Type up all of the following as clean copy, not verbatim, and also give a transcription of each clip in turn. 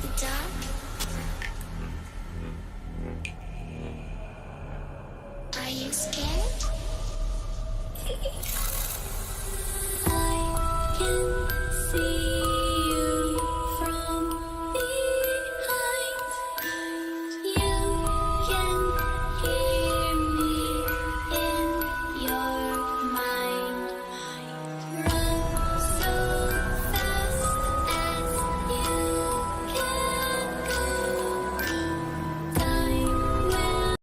Are you scared? I can see you from behind. You can hear me in your mind. Run so fast as you can go. Time will.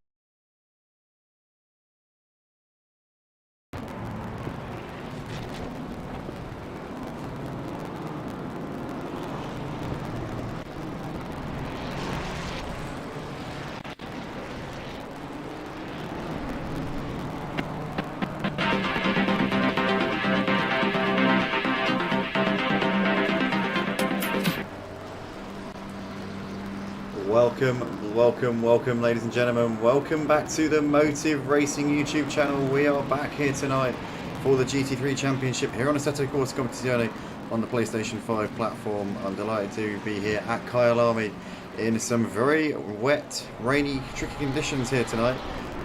Welcome, ladies and gentlemen. Welcome back to the Motive Racing YouTube channel. We are back here tonight for the GT3 Championship here on Assetto Corsa Competizione on the PlayStation 5 platform. I'm delighted to be here at Kyalami in some very wet, rainy, tricky conditions here tonight.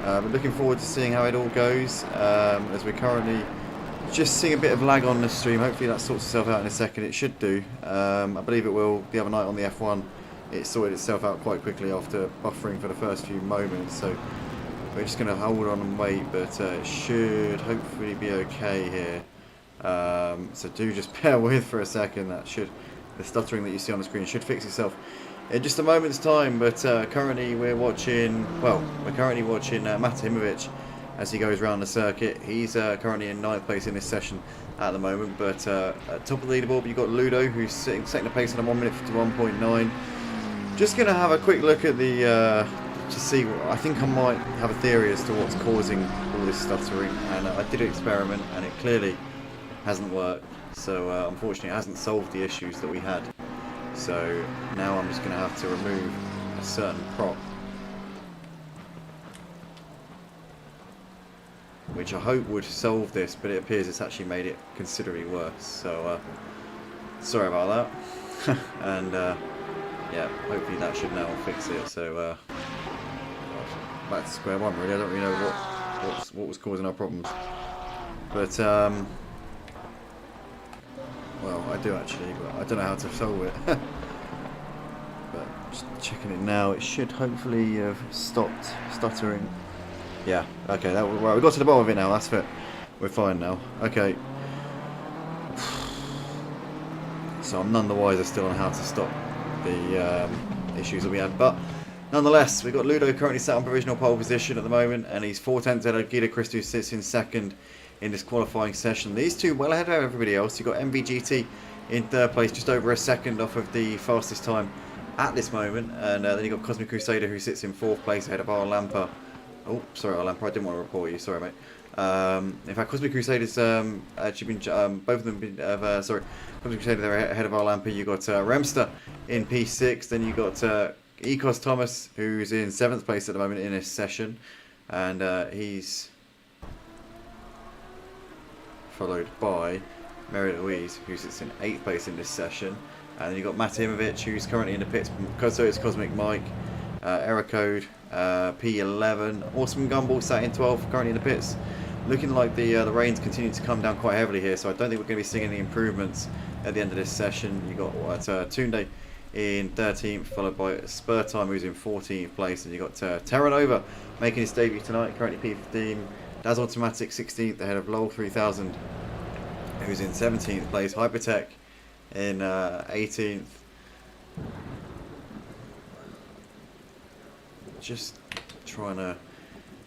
But looking forward to seeing how it all goes as we're currently just seeing a bit of lag on the stream. Hopefully that sorts itself out in a second. It should do. I believe it will. The other night on the F1 it sorted itself out quite quickly after buffering for the first few moments, so we're just going to hold on and wait, but it should hopefully be okay here. So do just bear with for a second. The stuttering that you see on the screen should fix itself in just a moment's time. But currently we're watching Matt Himovic as he goes around the circuit. He's currently in 9th place in this session at the moment, but at top of the leaderboard you've got Ludo, who's sitting second place on a 1 minute 51.9. Just going to have a quick look at the, to see, I think I might have a theory as to what's causing all this stuttering, and I did an experiment and it clearly hasn't worked, so unfortunately it hasn't solved the issues that we had. So now I'm just going to have to remove a certain prop, which I hope would solve this, but it appears it's actually made it considerably worse, so sorry about that. And yeah, hopefully that should now fix it. So back to square one really. I don't really know what was causing our problems, but well, I do actually, but I don't know how to solve it. But just checking it now, it should hopefully have stopped stuttering. Yeah, okay, right, we got to the bottom of it now. That's it. We're fine now. Okay. So I'm none the wiser still on how to stop the issues that we had, but nonetheless we've got Ludo currently sat on provisional pole position at the moment, and he's 4/10 ahead of GT3, who sits in second in this qualifying session. These two well ahead of everybody else. You've got MVGT in 3rd place, just over a second off of the fastest time at this moment, and then you've got Cosmic Crusader, who sits in 4th place ahead of our Lamper. Oh, sorry, our Lamper, I didn't want to report you, sorry mate. In fact, Cosmic Crusaders actually been both of them been sorry, Cosmic Crusader they're ahead of our Lamper. You got Remster in P6, then you got Ecos Thomas, who's in 7th place at the moment in this session, and he's followed by Mary Louise, who sits in 8th place in this session, and then you got Matt Himovic, who's currently in the pits. So it's Cosmic Mike, error code P11, Awesome Gumball sat in 12th, currently in the pits. Looking like the rain's continuing to come down quite heavily here, so I don't think we're going to be seeing any improvements at the end of this session. You got Tunde in 13th, followed by Spur Time, who's in 14th place, and you got Terranova making his debut tonight, currently P15. Daz Automatic 16th ahead of Lol 3000, who's in 17th place. Hypertech in 18th. Just trying to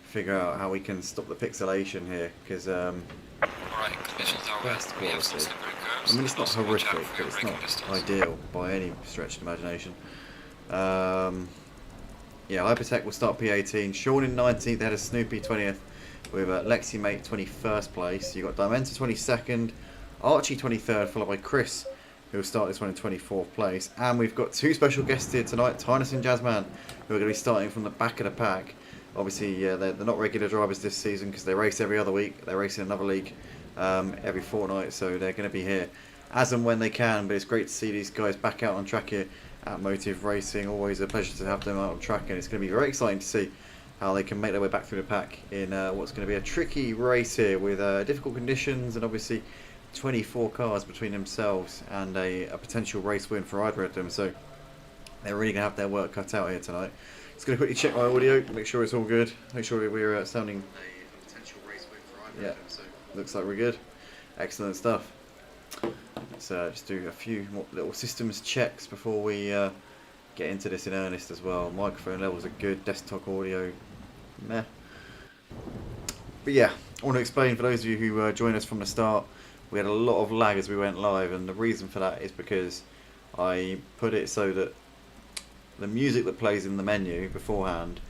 figure out how we can stop the pixelation here, because best quality. I mean, it's not horrific, but it's not ideal by any stretch of imagination. Yeah, Hypertech will start P18. Sean in 19th ahead of Snoopy 20th, with Lexi Mate 21st place. You've got Dimenta 22nd, Archie 23rd, followed by Chris, who will start this one in 24th place. And we've got two special guests here tonight, Tynus and Jazzman, who are going to be starting from the back of the pack. Obviously, they're not regular drivers this season because they race every other week. They race in another league every fortnight, so they're going to be here as and when they can. But it's great to see these guys back out on track here at Motive Racing. Always a pleasure to have them out on track, and it's going to be very exciting to see how they can make their way back through the pack in what's going to be a tricky race here with difficult conditions and obviously 24 cars between themselves and a potential race win for either of them. So they're really going to have their work cut out here tonight. Just going to quickly check my audio, make sure it's all good, make sure we're sounding a potential race win for either of them. So looks like we're good. Excellent stuff. Let's just do a few more little systems checks before we get into this in earnest as well. Microphone levels are good, desktop audio, meh. But yeah, I want to explain for those of you who joined us from the start, we had a lot of lag as we went live, and the reason for that is because I put it so that the music that plays in the menu beforehand,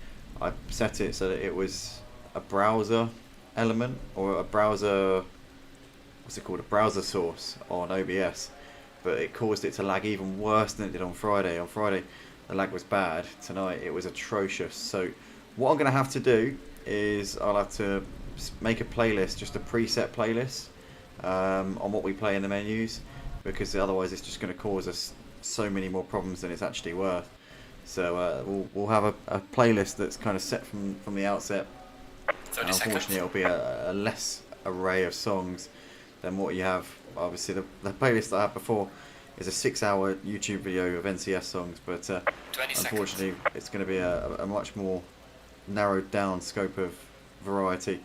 I set it so that it was a browser element, or a browser, what's it called, a browser source on OBS, but it caused it to lag even worse than it did on Friday. On Friday the lag was bad, tonight it was atrocious. So what I'm going to have to do is I'll have to make a playlist, just a preset playlist on what we play in the menus, because otherwise it's just going to cause us so many more problems than it's actually worth. So we'll have a playlist that's kind of set from the outset, and unfortunately it'll be a less array of songs than what you have. Obviously the playlist I had before is a 6-hour YouTube video of NCS songs, but unfortunately it's going to be a much more narrowed down scope of variety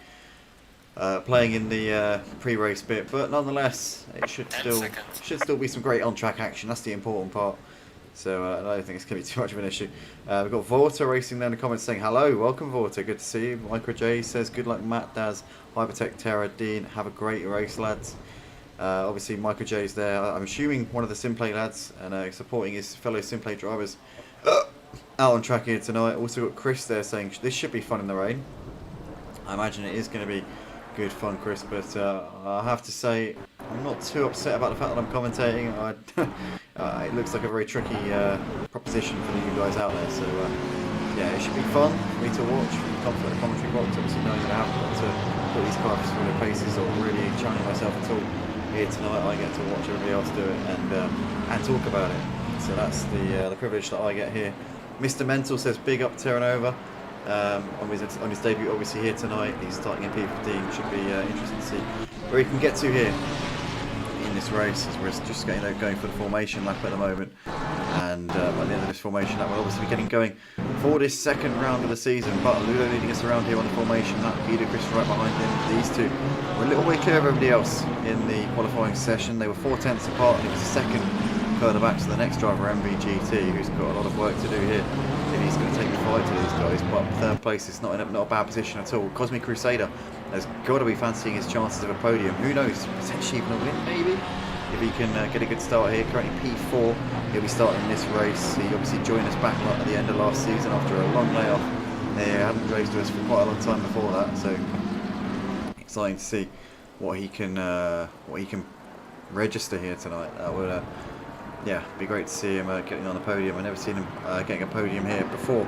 playing in the pre-race bit, but nonetheless it should still be some great on-track action. That's the important part. So I don't think it's going to be too much of an issue. We've got Vorta racing there in the comments saying hello, welcome Vorta, good to see you. Micro J says good luck Matt, Daz, Hypertech, Terra, Dean, have a great race lads. Obviously Micro J's there, I'm assuming one of the Simplay lads, and supporting his fellow Simplay drivers out on track here tonight. Also got Chris there saying this should be fun in the rain. I imagine it is going to be good fun, Chris, but I have to say I'm not too upset about the fact that I'm commentating. It looks like a very tricky proposition for you guys out there, so yeah, it should be fun for me to watch from the comfort of the commentary box. Obviously knowing that I haven't got to put these cars through their paces or really challenge myself at all here tonight, I get to watch everybody else do it and talk about it. So that's the privilege that I get here. Mr. Mental says big up Terranova. On his debut obviously here tonight. He's starting in P15. Should be interesting to see where he can get to here in this race, as we're just going for the formation lap at the moment, and by the end of this formation lap we'll obviously be getting going for this second round of the season. But Ludo leading us around here on the formation lap, Peter Chris right behind him. These two were a little way clear of everybody else in the qualifying session. They were 4/10 apart, and it was a second further back to the next driver, MVGT, who's got a lot of work to do here if he's going to take the fight to these guys. But third place is not a bad position at all. Cosmic Crusader has got to be fancying his chances of a podium. Who knows, potentially even a win maybe, if he can get a good start here. Currently P4, he'll be starting this race. He obviously joined us back at the end of last season after a long layoff. He hadn't raced with us for quite a long time before that, so exciting to see what he can register here tonight. That would yeah, be great to see him getting on the podium. I've never seen him getting a podium here before.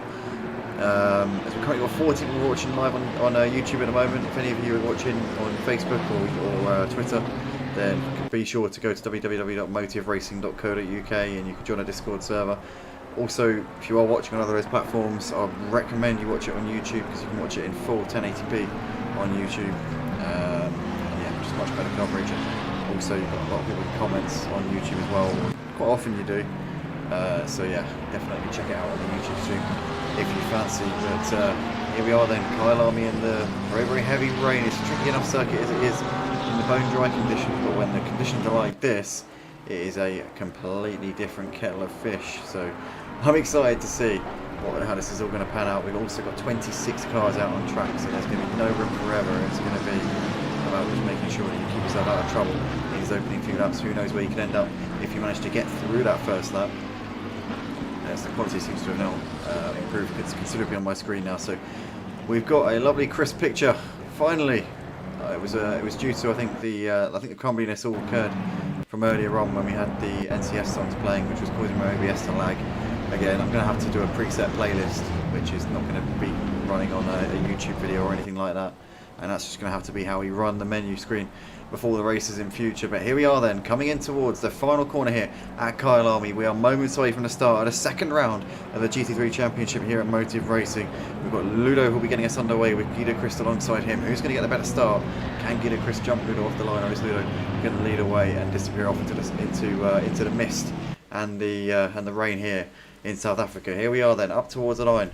As we've currently got 14 people watching live on YouTube at the moment. If any of you are watching on Facebook or Twitter, then be sure to go to www.motiveracing.co.uk and you can join a Discord server. Also, if you are watching on other platforms, I recommend you watch it on YouTube, because you can watch it in full 1080p on YouTube. Yeah, just much better coverage. And also, you've got a lot of people with comments on YouTube as well. Quite often you do. So yeah, definitely check it out on the YouTube stream if you fancy. But here we are then, Kyalami in the very, very heavy rain. It's a tricky enough circuit as it is in the bone dry conditions, but when the conditions are like this, it is a completely different kettle of fish. So I'm excited to see how this is all going to pan out. We've also got 26 cars out on track, so there's going to be no room for error. It's going to be about just making sure that you keep yourself out of trouble in these opening few laps. Who knows where you could end up if you manage to get through that first lap. Yes, the quality seems to have now improved considerably on my screen now. So we've got a lovely crisp picture finally. It was due to I think the crumbliness all occurred from earlier on when we had the NCS songs playing, which was causing my OBS to lag. Again, I'm going to have to do a preset playlist, which is not going to be running on a YouTube video or anything like that, and that's just going to have to be how we run the menu screen before the races in future. But here we are then, coming in towards the final corner here at Kyalami. We are moments away from the start of the second round of the GT3 Championship here at Motive Racing. We've got Ludo who will be getting us underway with Guido Christ alongside him. Who's going to get the better start? Can Guido Christ jump Ludo off the line, or is Ludo going to lead away and disappear off into the mist and the rain here in South Africa? Here we are then, up towards the line.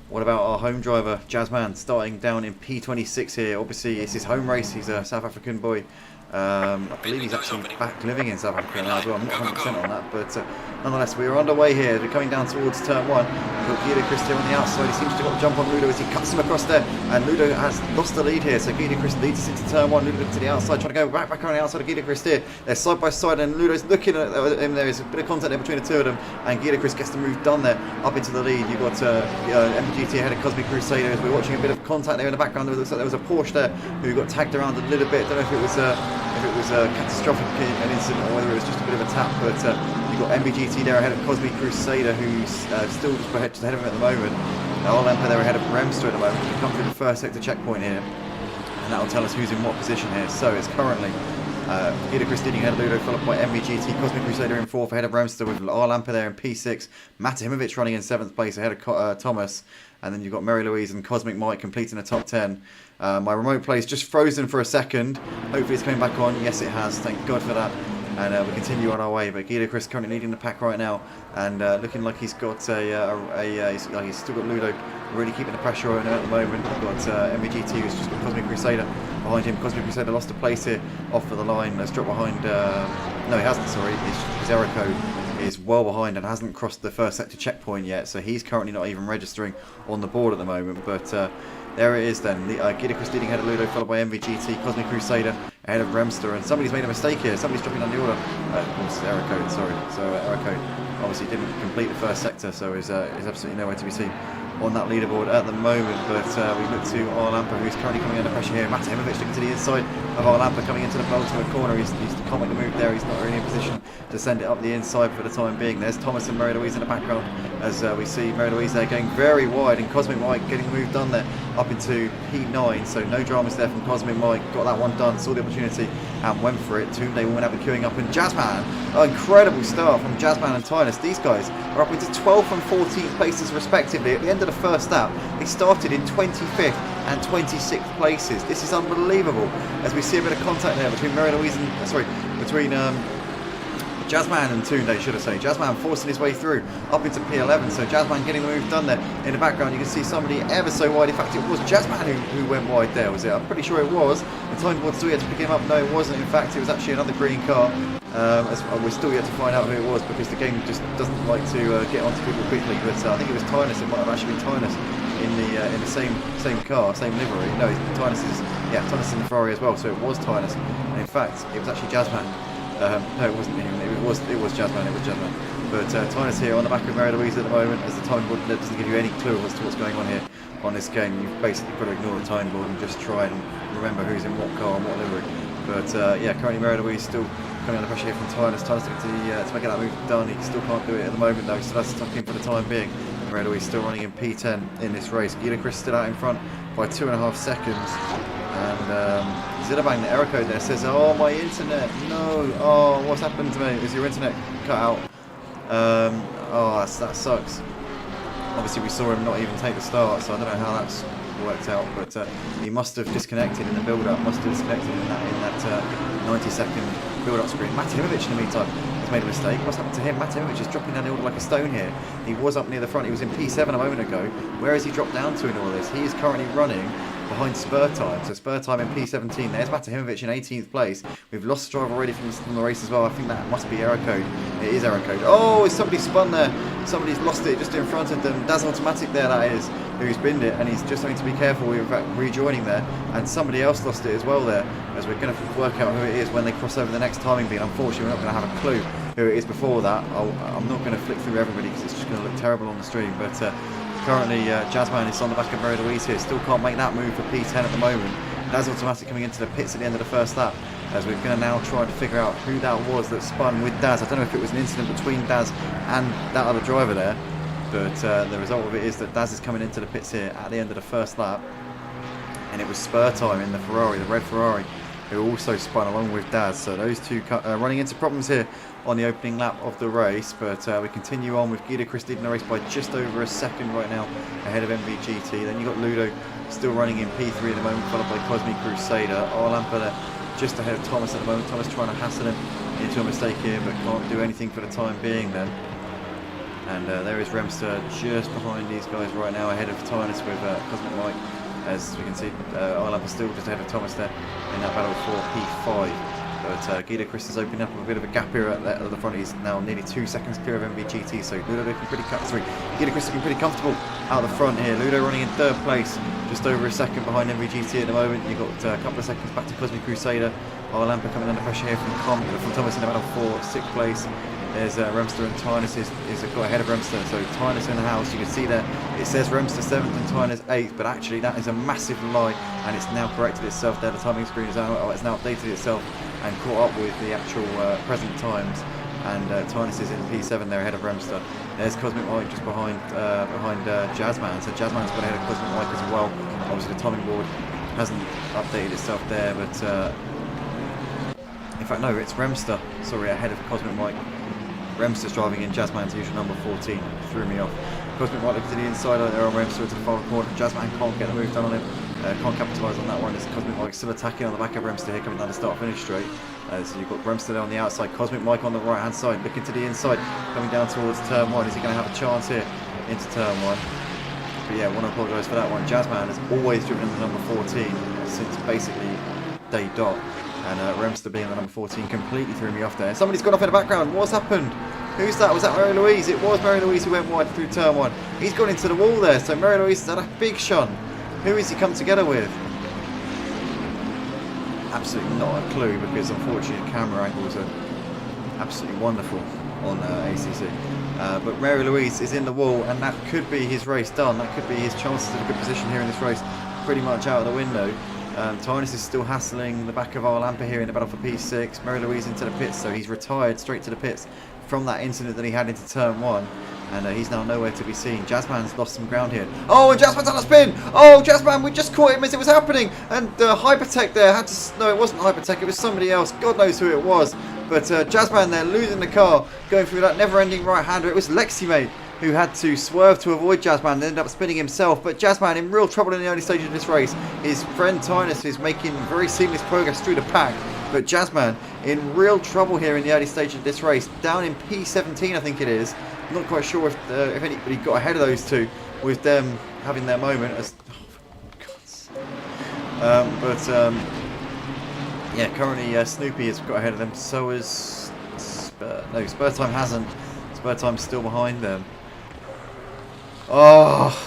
What about our home driver, Jazzman, starting down in P26 here? Obviously, it's his home race. He's a South African boy. I believe he's actually back living in South Africa now as well. I'm not 100% on that, but nonetheless, we are underway here. We're coming down towards turn 1. We've got Guido Christ here on the outside. He seems to have got a jump on Ludo as he cuts him across there, and Ludo has lost the lead here. So Guido Christ leads us into turn 1. Ludo to the outside, trying to go back on the outside of Guido Christ here. They're side by side, and Ludo's looking at him. There is a bit of contact there between the two of them, and Guido Christ gets the move done there up into the lead. You've got MPGT ahead of Cosmic Crusader as we're watching a bit of contact there in the background. There looks like there was a Porsche there who got tagged around a little bit. Don't know if it was a catastrophic an incident or whether it was just a bit of a tap, but you've got MBGT there ahead of Cosmic Crusader, who's still just ahead of him at the moment. Arlampa there ahead of Remster at the moment. We come through the first sector checkpoint here, and that will tell us who's in what position here. So it's currently Guido Christ leading ahead of Ludo, followed by MBGT, Cosmic Crusader in 4th ahead of Remster, with Arlampa there in P6, Matahimovic running in 7th place ahead of Thomas, and then you've got Mary Louise and Cosmic Mike completing the top 10. My remote play is just frozen for a second. Hopefully it's coming back on. Yes, it has. Thank God for that. And we continue on our way. But Guido Christ currently leading the pack right now, and looking like he's got he's still got Ludo really keeping the pressure on him at the moment. We've got MVGT who's just got Cosmic Crusader behind him. Cosmic Crusader lost a place here off of the line. Let's drop behind. No, he hasn't. Sorry, his error code is well behind and hasn't crossed the first sector checkpoint yet. So he's currently not even registering on the board at the moment. But there it is then. Guido Christ leading ahead of Ludo, followed by MVGT, Cosmic Crusader ahead of Remster, and somebody's made a mistake here. Somebody's dropping down the order. Error code, sorry. So error code obviously didn't complete the first sector, so is absolutely nowhere to be seen on that leaderboard at the moment. But we look to Arlampa, who's currently coming under pressure here. Matahimovic looking to the inside of Arlampa, coming into the penultimate corner. He's can't make the move there. He's not really in a position to send it up the inside for the time being. There's Thomas and Mary Louise in the background as we see Mary Louise there going very wide, and Cosmic Mike getting the move done there up into P9. So no dramas there from Cosmic Mike. Got that one done, saw the opportunity and went for it. Toonday will have been queuing up, and Jazzman, incredible start from Jazzman and Tynus. These guys are up into 12th and 14th places respectively. At the end of the first lap, they started in 25th and 26th places. This is unbelievable, as we see a bit of contact there between Mary Louise and between Jazzman and Toonday, should I say. Jazzman forcing his way through up into P11, so Jazzman getting the move done there. In the background you can see somebody ever so wide. In fact, it was Jazzman who went wide there, was it? I'm pretty sure it was. The time board still yet to pick him up. No, it wasn't. In fact, it was actually another green car. As we're still yet to find out who it was, because the game just doesn't like to get onto people quickly. But I think it was Tynus. It might have actually been Tynus in the same car, same livery. No, Tynus is in the Ferrari as well, so it was Tynus. And in fact, it was actually Jazzman. No, it wasn't him. It was Jazzman. It was Jazzman. But Tynus here on the back of Mary Louise at the moment, as the time board doesn't give you any clue as to what's going on here on this game. You've basically got to ignore the time board and just try and remember who's in what car and what livery. But yeah, currently Mary Louise still coming under pressure here from Tynus. Tynus to make that move done. He still can't do it at the moment though. He still has to tuck in for the time being. Mary Louise still running in P10 in this race. Guido Christ still out in front by 2.5 seconds. And Zidabang, the error code there says, "Oh, my internet, no, oh, what's happened to me? Is your internet cut out?" Oh, that sucks. Obviously we saw him not even take the start, so I don't know how that's worked out, but he must have disconnected in the build-up, must have disconnected in that 90-second build-up screen. Matahimovic in the meantime has made a mistake. What's happened to him? Matahimovic is dropping down the order like a stone here. He was up near the front, he was in P7 a moment ago. Where has he dropped down to in all this? He is currently running behind Spur Time, so Spur Time in P17. There's Matahimovic in 18th place. We've lost the driver already from the race as well. I think that must be error code. It is error code. Oh, somebody spun there. Somebody's lost it just in front of them. Daz Automatic there, that is, who's binned it, and he's just having to be careful with rejoining there. And somebody else lost it as well there, as we're going to work out who it is when they cross over the next timing beam. Unfortunately, we're not going to have a clue who it is before that. I'm not going to flick through everybody because it's just going to look terrible on the stream, but currently, Jazzman is on the back of Mary Louise here. Still can't make that move for P10 at the moment. Daz Automatic coming into the pits at the end of the first lap, as we're going to now try to figure out who that was that spun with Daz. I don't know if it was an incident between Daz and that other driver there, but the result of it is that Daz is coming into the pits here at the end of the first lap. and it was spur time in the Ferrari, the red Ferrari, who also spun along with Daz. So those two running into problems here on the opening lap of the race, but we continue on with GT3 leading the race by just over a second right now ahead of MVGT. Then you've got Ludo still running in P3 at the moment, followed by Cosmic Crusader. Arlampa there just ahead of Thomas at the moment. Thomas trying to hassle him into a mistake here, but can't do anything for the time being then. And there is Remster just behind these guys right now, ahead of Tynus with Cosmic Mike. As we can see, Arlampa still just ahead of Thomas there in that battle for P5. But GT3 is opening up a bit of a gap here at the front. He's now nearly 2 seconds clear of MVGT, so Ludo looking pretty GT3 looking pretty comfortable out the front here. Ludo running in 3rd place, just over a second behind MVGT at the moment. You've got a couple of seconds back to Cosmic Crusader. Arlampa coming under pressure here from Thomas in the battle for 6th place. There's Remster and Tynus is got ahead of Remster. So Tynus in the house. You can see there it says Remster 7th and Tynus 8th, but actually that is a massive lie, and it's now corrected itself there. The timing screen is out. It's now updated itself and caught up with the actual present times. And Tynus is in P7 there ahead of Remster. There's Cosmic Mike just behind Jazzman. So Jazzman's got ahead of Cosmic Mike as well. Obviously the timing board hasn't updated itself there, but in fact no, it's Remster. Sorry, ahead of Cosmic Mike. Remster's driving in Jazzman's usual number 14. Threw me off. Cosmic Mike looking to the inside there on Remster into the far corner. Jazzman can't get the move done on him. Can't capitalise on that one. As Cosmic Mike still attacking on the back of Remster here, coming down the start-finish straight. So you've got Remster there on the outside, Cosmic Mike on the right-hand side, looking to the inside, coming down towards turn 1. Is he going to have a chance here into turn 1? But yeah, I want to apologise for that one. Jazzman has always driven in the number 14 since basically day dot. And Remster being the number 14 completely threw me off there. Somebody's gone off in the background. What's happened? Who's that? Was that Mary Louise? It was Mary Louise who went wide through turn 1. He's gone into the wall there. So Mary Louise has had a big shun. Who has he come together with? Absolutely not a clue, because unfortunately camera angles are absolutely wonderful on ACC. But Mary Louise is in the wall, and that could be his race done. That could be his chances of a good position here in this race pretty much out of the window. Tynus is still hassling the back of Arlampa here in the battle for P6. Mary Louise into the pits, so he's retired straight to the pits from that incident that he had into turn 1. And he's now nowhere to be seen. Jazzman's lost some ground here. Oh, and Jazzman's on a spin! Oh, Jazzman, we just caught him as it was happening! And Hypertech there had to... No, it wasn't Hypertech, it was somebody else. God knows who it was. But Jazzman there losing the car, going through that never-ending right-hander. It was Leximate who had to swerve to avoid Jazzman and ended up spinning himself. But Jazzman in real trouble in the early stages of this race. His friend Tynus is making very seamless progress through the pack. But Jazzman in real trouble here in the early stages of this race. Down in P17, I think it is. I'm not quite sure if anybody got ahead of those two with them having their moment. As, yeah, currently Snoopy has got ahead of them. So is Spur. No, Spur Time hasn't. Spur Time's still behind them. Oh,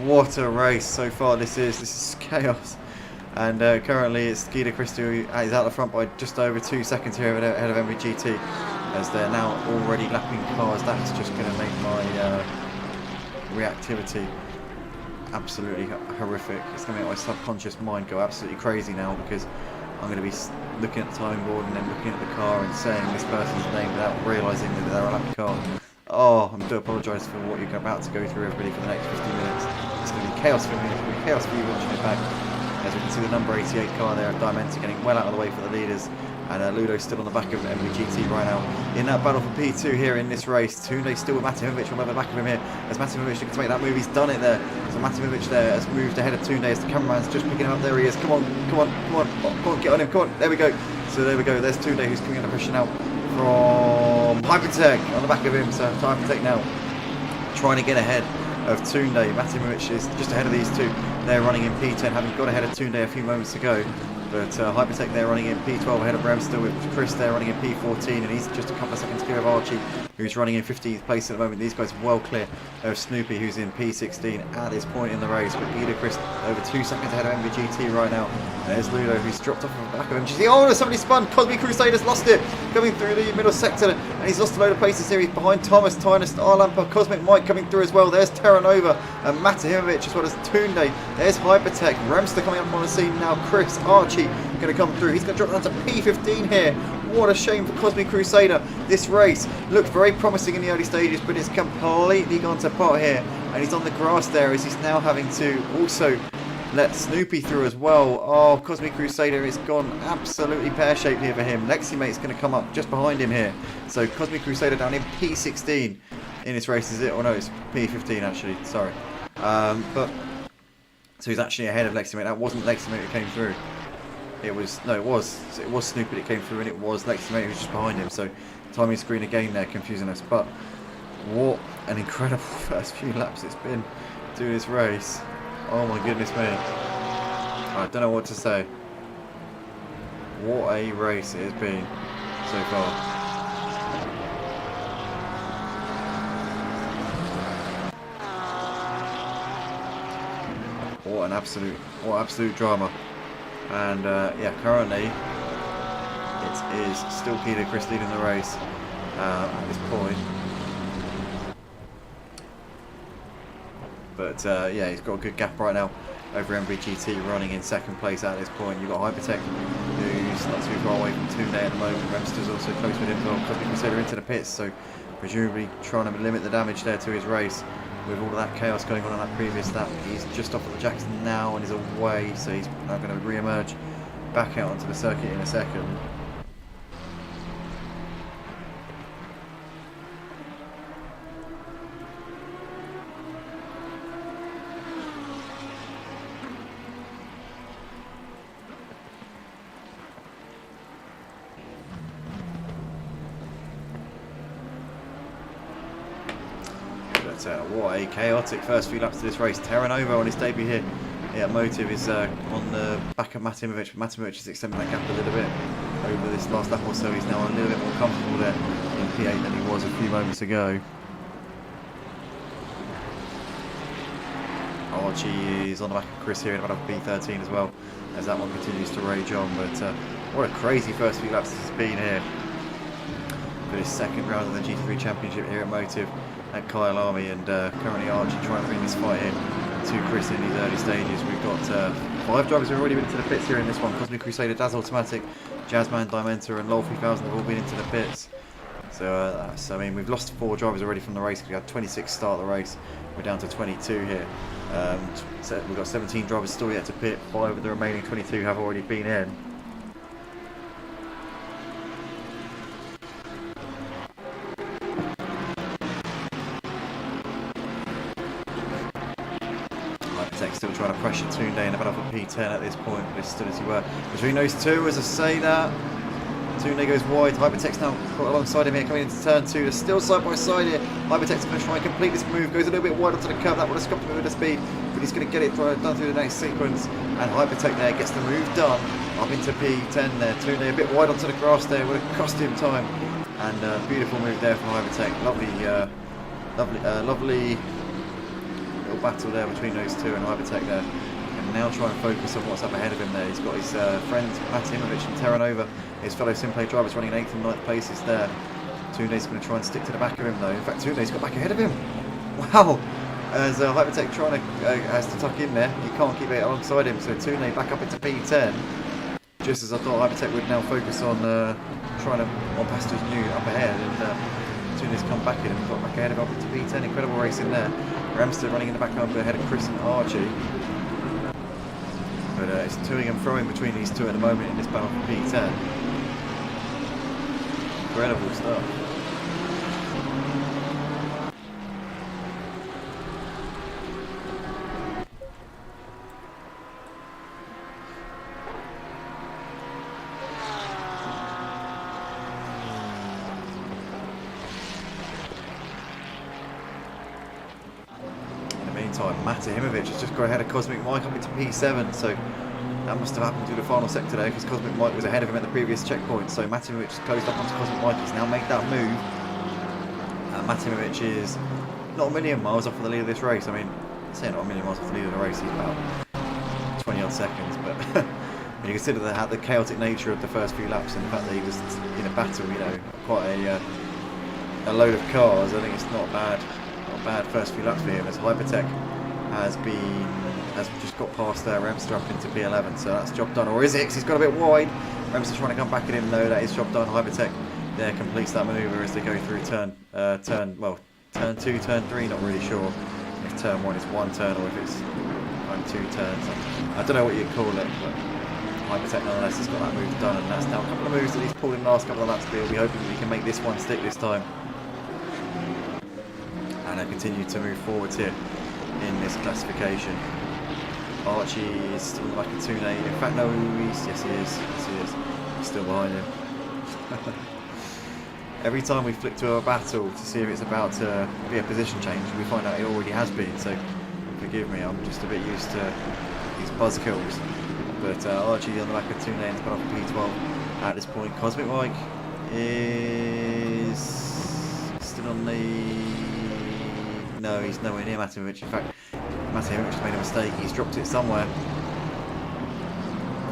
what a race so far this is chaos. And currently it's GT3 who is out the front by just over 2 seconds here ahead of MVGT, as they're now already lapping cars. That's just going to make my reactivity absolutely horrific. It's going to make my subconscious mind go absolutely crazy now, because I'm going to be looking at the timing board and then looking at the car and saying this person's name without realising that they're a lap car. Oh, I do apologise for what you're about to go through, everybody, for the next 15 minutes. It's going to be chaos for me. It's going to be chaos for you watching it back. As we can see the number 88 car there, Diamenta getting well out of the way for the leaders. And Ludo's still on the back of MVGT right now in that battle for P2 here in this race. Tunde still with Matimovic on the back of him here. As Matimovic looking to make that move, he's done it there. So Matimovic there has moved ahead of Tunde as the cameraman's just picking him up. There he is. Come on, come on, come on, oh, come on, get on him, come on. There we go. So there we go. There's Tunde who's coming under pressure now from Hypertech on the back of him. So Hypertech now trying to get ahead of Tunde. Matimovic is just ahead of these two. They're running in P10, having got ahead of Tunde a few moments ago. But Hypertech there running in P12 ahead of Remster, with Chris there running in P14, and he's just a couple of seconds clear of Archie, who's running in 15th place at the moment. These guys are well clear of Snoopy, who's in P16 at this point in the race. But Chris over 2 seconds ahead of MVGT right now. There's Ludo, who's dropped off the back of MVGT. Oh, somebody spun! Cosmic Crusader's lost it! Coming through the middle sector, and he's lost a load of places here. He's behind Thomas, Tynus, Arlampa, Cosmic Mike coming through as well. There's Terra Nova and Matimovic, as well as Tunde. There's Hypertech, Remster coming up on the scene now. Chris, Archie going to come through. He's going to drop down to P15 here. What a shame for Cosmic Crusader. This race looked very promising in the early stages, but it's completely gone to pot here. And he's on the grass there, as he's now having to also let Snoopy through as well. Oh, Cosmic Crusader, it's gone absolutely pear-shaped here for him. Leximate's going to come up just behind him here. So Cosmic Crusader down in P16 in this race, is it? Oh no, it's P15 actually, sorry. But so he's actually ahead of Leximate. That wasn't Leximate who came through. It was Snoopy that came through, and it was Leximate who was just behind him. So timing screen again there, confusing us. But what an incredible first few laps it's been to this race. Oh my goodness me. I don't know what to say. What a race it has been so far. What absolute drama. And yeah, currently it is still Peter Chris leading the race at this point. But yeah, he's got a good gap right now over MVGT, running in second place at this point. You've got Hypertech, who's not too far away from Toonday at the moment. Remster's also close with him, well, Cosmic Crusader into the pits, so presumably trying to limit the damage there to his race. With all of that chaos going on in that previous lap, he's just off of the Jackson now and is away, so he's now going to re-emerge back out onto the circuit in a second. What a chaotic first few laps to this race. Terranova on his debut here. Yeah, Motive is on the back of Matimovic. Matimovic is extending that gap a little bit over this last lap or so. He's now a little bit more comfortable there in P8 than he was a few moments ago. Archie is on the back of Chris here in about P13 as well, as that one continues to rage on. But what a crazy first few laps this has been here for this second round of the GT3 Championship here at Motive at Kyalami, and currently Archie trying to bring this fight in to Chris in these early stages. We've got 5 drivers who have already been into the pits here in this one. Cosmic Crusader, Daz Automatic, Jazzman, Dimentor and LOL 3000 have all been into the pits. So, I mean, we've lost 4 drivers already from the race. We had 26 start the race. We're down to 22 here. So we've got 17 drivers still yet to pit. 5 of the remaining 22 have already been in. Still trying to pressure Toonday in about off a P10 at this point, but it's still as you were. Between those two, as I say that, Toonday goes wide. Hypertech's now alongside him here, coming into turn 2. They're still side by side here. Hypertech's going to try and complete this move, goes a little bit wide onto the curb. That would have stopped him with the speed, but he's going to get it done through the next sequence. And Hypertech there gets the move done up into P10 there. Toonday a bit wide onto the grass there, would have cost him time. And beautiful move there from Hypertech. Lovely little battle there between those two, and Hypertech there and now try and focus on what's up ahead of him there. He's got his friend Matimovic and Terranova, his fellow Simplay drivers, running in 8th and 9th places there. Toonday's going to try and stick to the back of him though. In fact, Toonday's got back ahead of him. Wow! As Hypertech trying to has to tuck in there, he can't keep it alongside him, so Toonday back up into P10. Just as I thought Hypertech would now focus on trying to on Pastor's new up ahead, and Toonday's come back in and got back ahead of up into P10. Incredible race in there. Remster running in the back ahead of Chris and Archie. But it's toing and throwing between these two at the moment in this battle for P10. Incredible stuff. Matimovic has just got ahead of Cosmic Mike up into P7, so that must have happened through the final sector there, because Cosmic Mike was ahead of him at the previous checkpoint. So Matimovic has closed up onto Cosmic Mike. He's now made that move. Matimovic is not a million miles off of the lead of this race. I mean, say not a million miles off the lead of the race, he's about 20 odd seconds, but when you consider the chaotic nature of the first few laps and the fact that he was in a battle, you know, quite a load of cars, I think it's not a bad first few laps for him, as Hypertech has just got past there. Remster up into P11, so that's job done. Or is it? 'Cause he's got a bit wide. Remster trying to come back at him. No, that is job done. Hypertech there completes that manoeuvre as they go through turn 2, turn 3. Not really sure if turn 1 is one turn or if it's behind 2 turns. I don't know what you'd call it, but Hypertech nonetheless has got that move done, and that's now a couple of moves that he's pulled in the last couple of laps. We'll be hoping that he can make this one stick this time. And I continue to move forwards here in this classification. Archie is still like a Tune. In fact, no, yes he is. Yes he is. He's still behind him. Every time we flick to a battle to see if it's about to be a position change, we find out it already has been. So forgive me, I'm just a bit used to these buzzkills. But Archie on the back of Tune has got off P12 at this point. Cosmic Mike is still on the... No, he's nowhere near Matimovic. In fact, Matimovic has made a mistake. He's dropped it somewhere.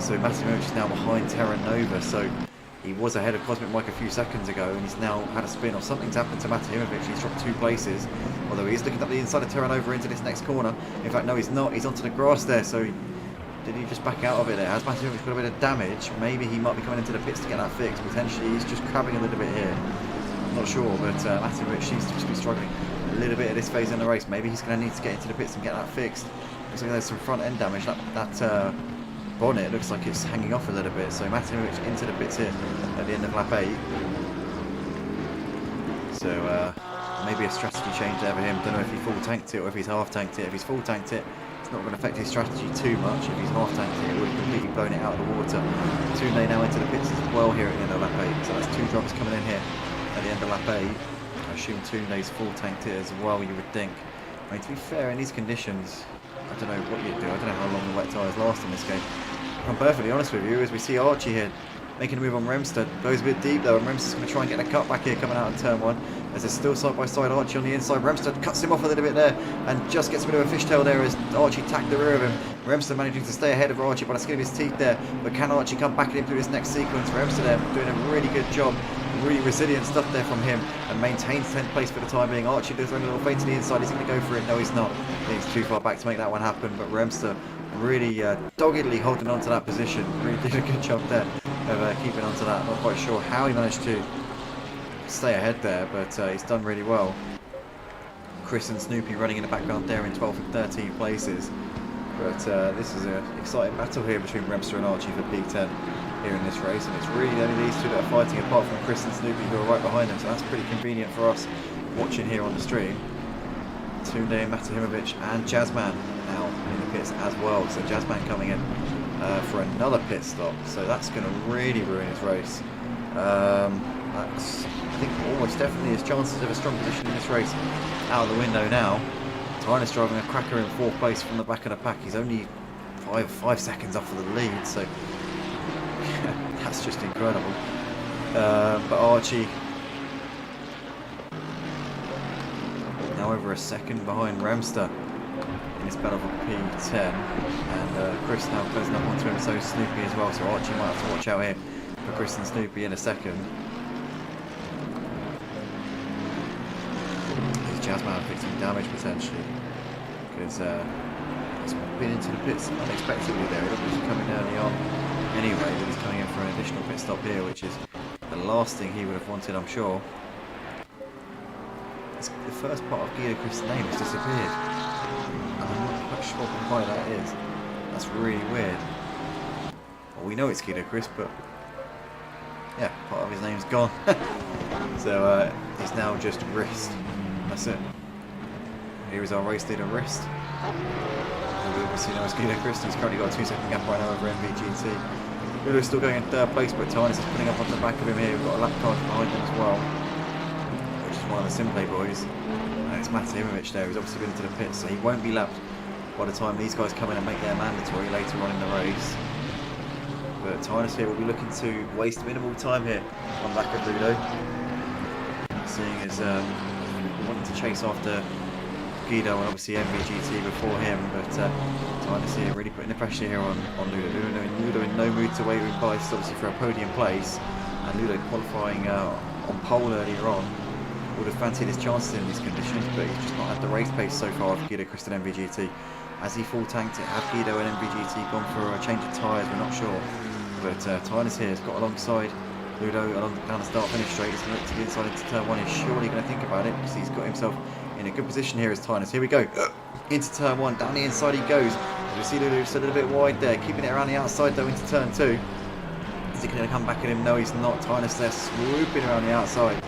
So Matimovic is now behind Terra Nova. So he was ahead of Cosmic Mike a few seconds ago, and he's now had a spin, or something's happened to Matimovic. He's dropped 2 places, although he's looking up the inside of Terra Nova into this next corner. In fact, no, he's not. He's onto the grass there. So did he just back out of it there? Has Matimovic got a bit of damage? Maybe he might be coming into the pits to get that fixed. Potentially, he's just crabbing a little bit here. I'm not sure, but Matimovic seems to just be struggling a little bit at this phase in the race. Maybe he's going to need to get into the pits and get that fixed. Looks like there's some front end damage. That bonnet looks like it's hanging off a little bit. So Matimovic into the pits here at the end of lap 8. So maybe a strategy change there for him. Don't know if he full tanked it or if he's half tanked it. If he's full tanked it, it's not going to affect his strategy too much. If he's half tanked it, it would have completely blown it out of the water. Tune now into the pits as well here at the end of lap 8. So that's 2 drivers coming in here at the end of lap 8. I assume Tune's full tanked it as well, you would think. I mean, to be fair, in these conditions, I don't know what you'd do. I don't know how long the wet tyres last in this game. If I'm perfectly honest with you, as we see Archie here making a move on Remster, goes a bit deep though, and Remster's going to try and get a cut back here coming out of turn 1. As there's still side by side Archie on the inside. Remster cuts him off a little bit there and just gets a bit of a fishtail there as Archie tacked the rear of him. Remster managing to stay ahead of Archie by the skin of his teeth there, but can Archie come back at him through this next sequence? Remster there doing a really good job. Really resilient stuff there from him, and maintains 10th place for the time being. Archie does run a little feint to the inside. He's going to go for it. No, he's not. He's too far back to make that one happen. But Remster really doggedly holding on to that position. Really did a good job there of keeping on to that. Not quite sure how he managed to stay ahead there, but he's done really well. Chris and Snoopy running in the background there in 12th and 13th places. But this is an exciting battle here between Remster and Archie for P10 here in this race, and it's really only these two that are fighting, apart from Chris and Snoopy, who are right behind them. So that's pretty convenient for us watching here on the stream. Tunde, Matahimovic and Jazzman now in the pits as well. So Jazzman coming in for another pit stop. So that's going to really ruin his race. That's, I think, almost definitely his chances of a strong position in this race out of the window now. Tynus driving a cracker in 4th place from the back of the pack. He's only 5 seconds off of the lead, so that's just incredible. But Archie now over a second behind Remster in this battle for P10, and Chris now closing up onto him, so Snoopy as well. So Archie might have to watch out here for Chris and Snoopy in a second. Jazzman fixing damage potentially, because he's been into the pits unexpectedly there. He was coming early on anyway, but he's coming in for an additional pit stop here, which is the last thing he would have wanted, I'm sure. The first part of Guido Chris' name has disappeared, and I'm not quite sure why that is. That's really weird. Well, we know it's Guido Chris, but yeah, part of his name's gone. So he's now just wrist. That's it. Here is our race leader, Wrist. We obviously know it's Guido Chris. He's currently got a 2-second gap right now over MVGT. Guido's still going in 3rd place, but Tynus is putting up on the back of him here. We've got a lap car behind him as well, which is one of the Simplay boys. And it's Matahimovic there, who's obviously been into the pits, so he won't be lapped by the time these guys come in and make their mandatory later on in the race. But Tynus here will be looking to waste minimal time here on the back of Ludo, seeing as wanting to chase after Guido and obviously MVGT before him, but Tynus here really putting the pressure here on Ludo. Ludo in no mood to wait with bites, obviously for a podium place, and Ludo qualifying on pole earlier on. Would have fancied his chances in these conditions, but he's just not had the race pace so far of Guido Chris and MVGT. As he full tanked it, have Guido and MVGT gone for a change of tyres? We're not sure, but Tynus here has got alongside Ludo down the start-finish straight. He's going to look to the inside into turn 1. He's surely going to think about it, because he's got himself in a good position here as Tynus. Here we go. Into turn 1. Down the inside he goes. We see Lulu just a little bit wide there, keeping it around the outside though into turn 2. Is he going to come back at him? No, he's not. Tynus there swooping around the outside.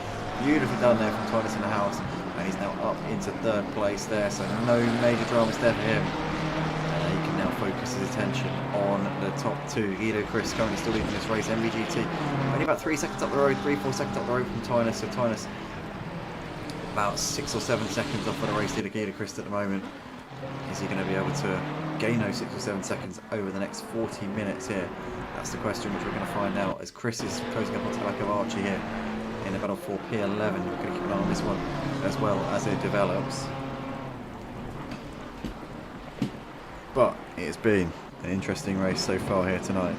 Beautifully done there from Tynus in the house. And he's now up into 3rd place there, so no major dramas there for him. He can now focus his attention on the top 2. Guido Chris currently still leading this race. MVGT only about 3 seconds up the road, 3-4 seconds up the road from Tynus. So Tynus about 6 or 7 seconds off of the race leader Guido Chris at the moment. Is he going to be able to gain those 6 or 7 seconds over the next 40 minutes here? That's the question which we're going to find out as Chris is closing up onto the back of Archie here in the battle for P11. We're going to keep an eye on this one as well as it develops. But it has been an interesting race so far here tonight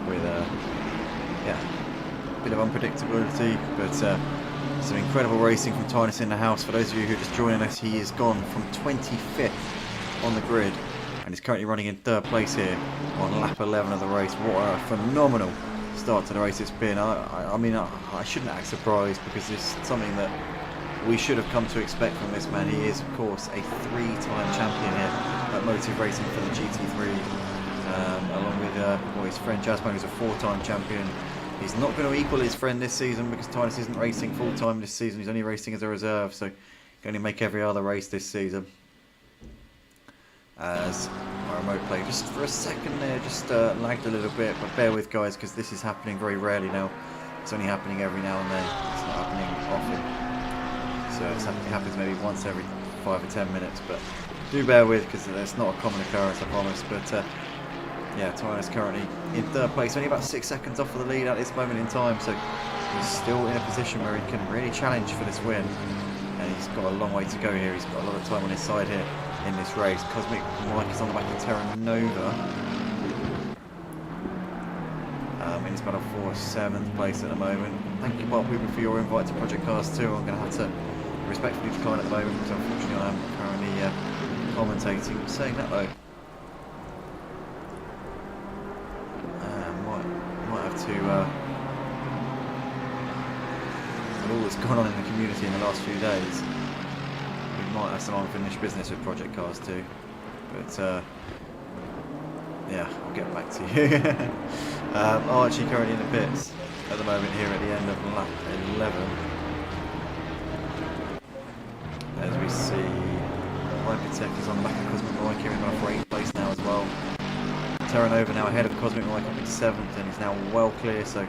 with a bit of unpredictability, but some incredible racing from Tynus in the house. For those of you who are just joining us, he has gone from 25th on the grid and is currently running in 3rd place here on lap 11 of the race. What a phenomenal start to the race it's been. I mean, I shouldn't act surprised because this is something that we should have come to expect from this man. He is, of course, a 3-time champion here at Motive Racing for the GT3, along with his friend Jasmine, who's a 4-time champion. He's not going to equal his friend this season because Tynus isn't racing full-time this season. He's only racing as a reserve, so he can only make every other race this season. As my remote play just for a second there just lagged a little bit, but bear with guys because this is happening very rarely now. It's only happening every now and then. It's not happening often. So it happens maybe once every 5 or 10 minutes, but do bear with because it's not a common occurrence, I promise. But yeah, Tynus currently in 3rd place, only about 6 seconds off of the lead at this moment in time, so he's still in a position where he can really challenge for this win. And he's got a long way to go here. He's got a lot of time on his side here in this race. Cosmic Mike is on the back of Terra Nova. In his battle for 7th place at the moment. Thank you, Bob Hooper, for your invite to Project Cars 2. I'm going to have to respectfully decline at the moment because unfortunately I am currently commentating. Saying that though, might have to with all that's gone on in the community in the last few days, we might have some unfinished business with Project Cars 2, but yeah, I'll get back to you. Archie currently in the pits at the moment here at the end of lap 11. As we see, Hypertech is on the back of Cosmic Mike here in the 8th place now as well. Terra Nova now ahead of Cosmic Mike up in 7th and is now well clear, so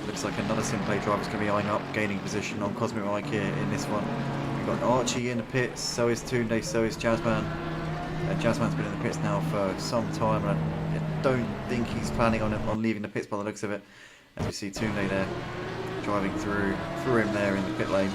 looks like another Simplay driver is going to be eyeing up, gaining position on Cosmic Mike here in this one. We've got Archie in the pits, so is Tunde, so is Jazzman. Jazzman's been in the pits now for some time, and I don't think he's planning on leaving the pits by the looks of it. As we see Tunde there driving through him there in the pit lane.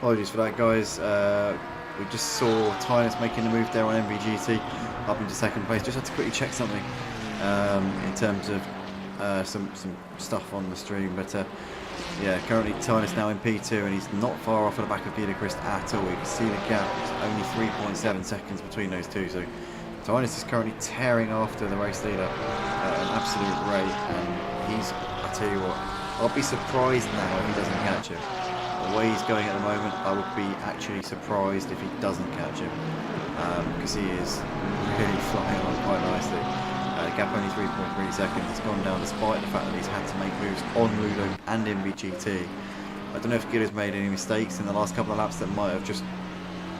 Apologies for that, guys. We just saw Tynus making the move there on MVGT up into second place. Just had to quickly check something in terms of some stuff on the stream, but yeah, currently Tynus now in P2 and he's not far off at the back of Gidachrist at all. You can see the gap, only 3.7 seconds between those two, so Tynus is currently tearing after the race leader at an absolute rate, and I tell you what, I'll be surprised now if he doesn't catch him. The way he's going at the moment, I would be actually surprised if he doesn't catch him, because he is really flying on quite nicely. Gap only 3.3 seconds. It's gone down despite the fact that he's had to make moves on Ludo and MVGT. I don't know if Gida's made any mistakes in the last couple of laps that might have just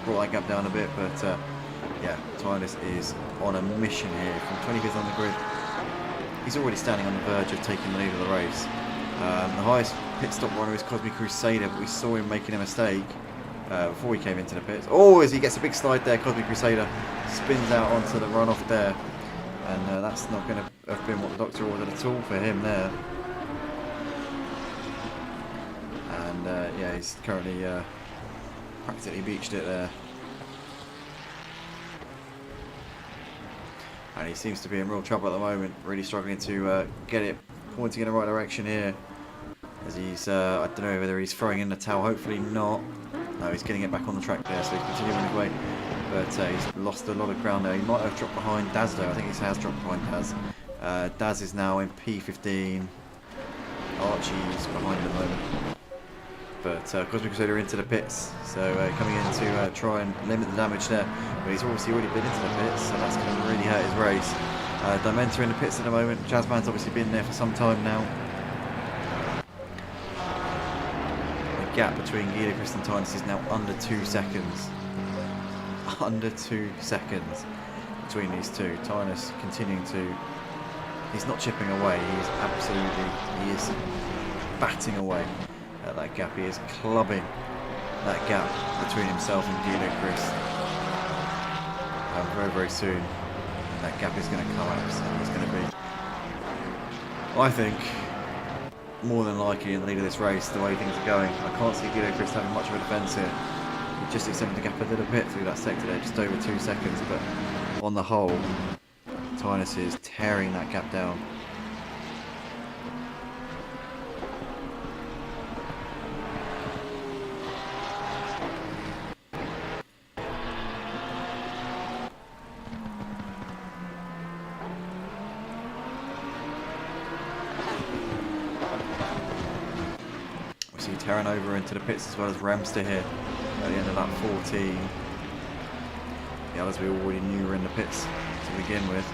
brought that gap down a bit, but yeah, Tynus is on a mission here from 25th on the grid. He's already standing on the verge of taking the lead of the race. The highest pit stop runner is Cosmic Crusader, but we saw him making a mistake before he came into the pits. Oh, as he gets a big slide there, Cosmic Crusader spins out onto the runoff there. And that's not going to have been what the doctor ordered at all for him there. And yeah, he's currently practically beached it there. And he seems to be in real trouble at the moment, really struggling to get it pointing in the right direction here. As he's, I don't know whether he's throwing in the towel, hopefully not. No, he's getting it back on the track there, so he's continuing his way. But he's lost a lot of ground there. He might have dropped behind Daz though. I think he has dropped behind Daz. Daz is now in P15. Archie's behind at the moment. But Cosmic Crusader into the pits. So coming in to try and limit the damage there. But he's obviously already been into the pits, so that's going to really hurt his race. Dimenta in the pits at the moment. Jazzman's obviously been there for some time now. The gap between Gidachrist and Tynus is now under 2 seconds. Under 2 seconds between these two. Tynus continuing to, he's not chipping away, he is batting away at that gap. He is clubbing that gap between himself and Gidachrist. Very, very soon that gap is going to collapse, and he's going to be, I think, more than likely in the lead of this race the way things are going. I can't see Gidachrist having much of a defence here. He just extended the gap a little bit through that sector there, just over 2 seconds, but on the whole, Tynus is tearing that gap down. We see Terran over into the pits as well as Ramster here at the end of that 14. The others we already knew were in the pits to begin with.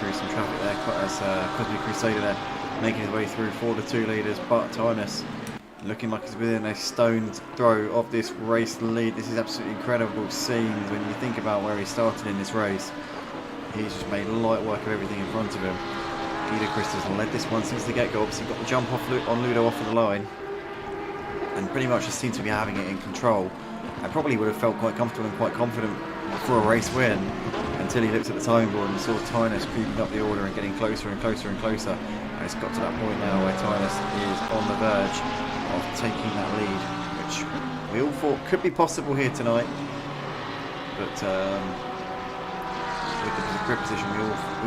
Through some traffic there, as Cosmic Crusader there making his way through for the two leaders, but Tynus looking like he's within a stone's throw of this race lead. This is absolutely incredible scenes when you think about where he started in this race. He's just made light work of everything in front of him. Gidachrist has led this one since the get-go. Obviously got the jump off on Ludo off of the line, and pretty much just seemed to be having it in control. I probably would have felt quite comfortable and quite confident for a race win until he looked at the timing board and saw Tynus creeping up the order and getting closer and closer and closer. And it's got to that point now where Tynus is on the verge of taking that lead, which we all thought could be possible here tonight. But with the grid position, we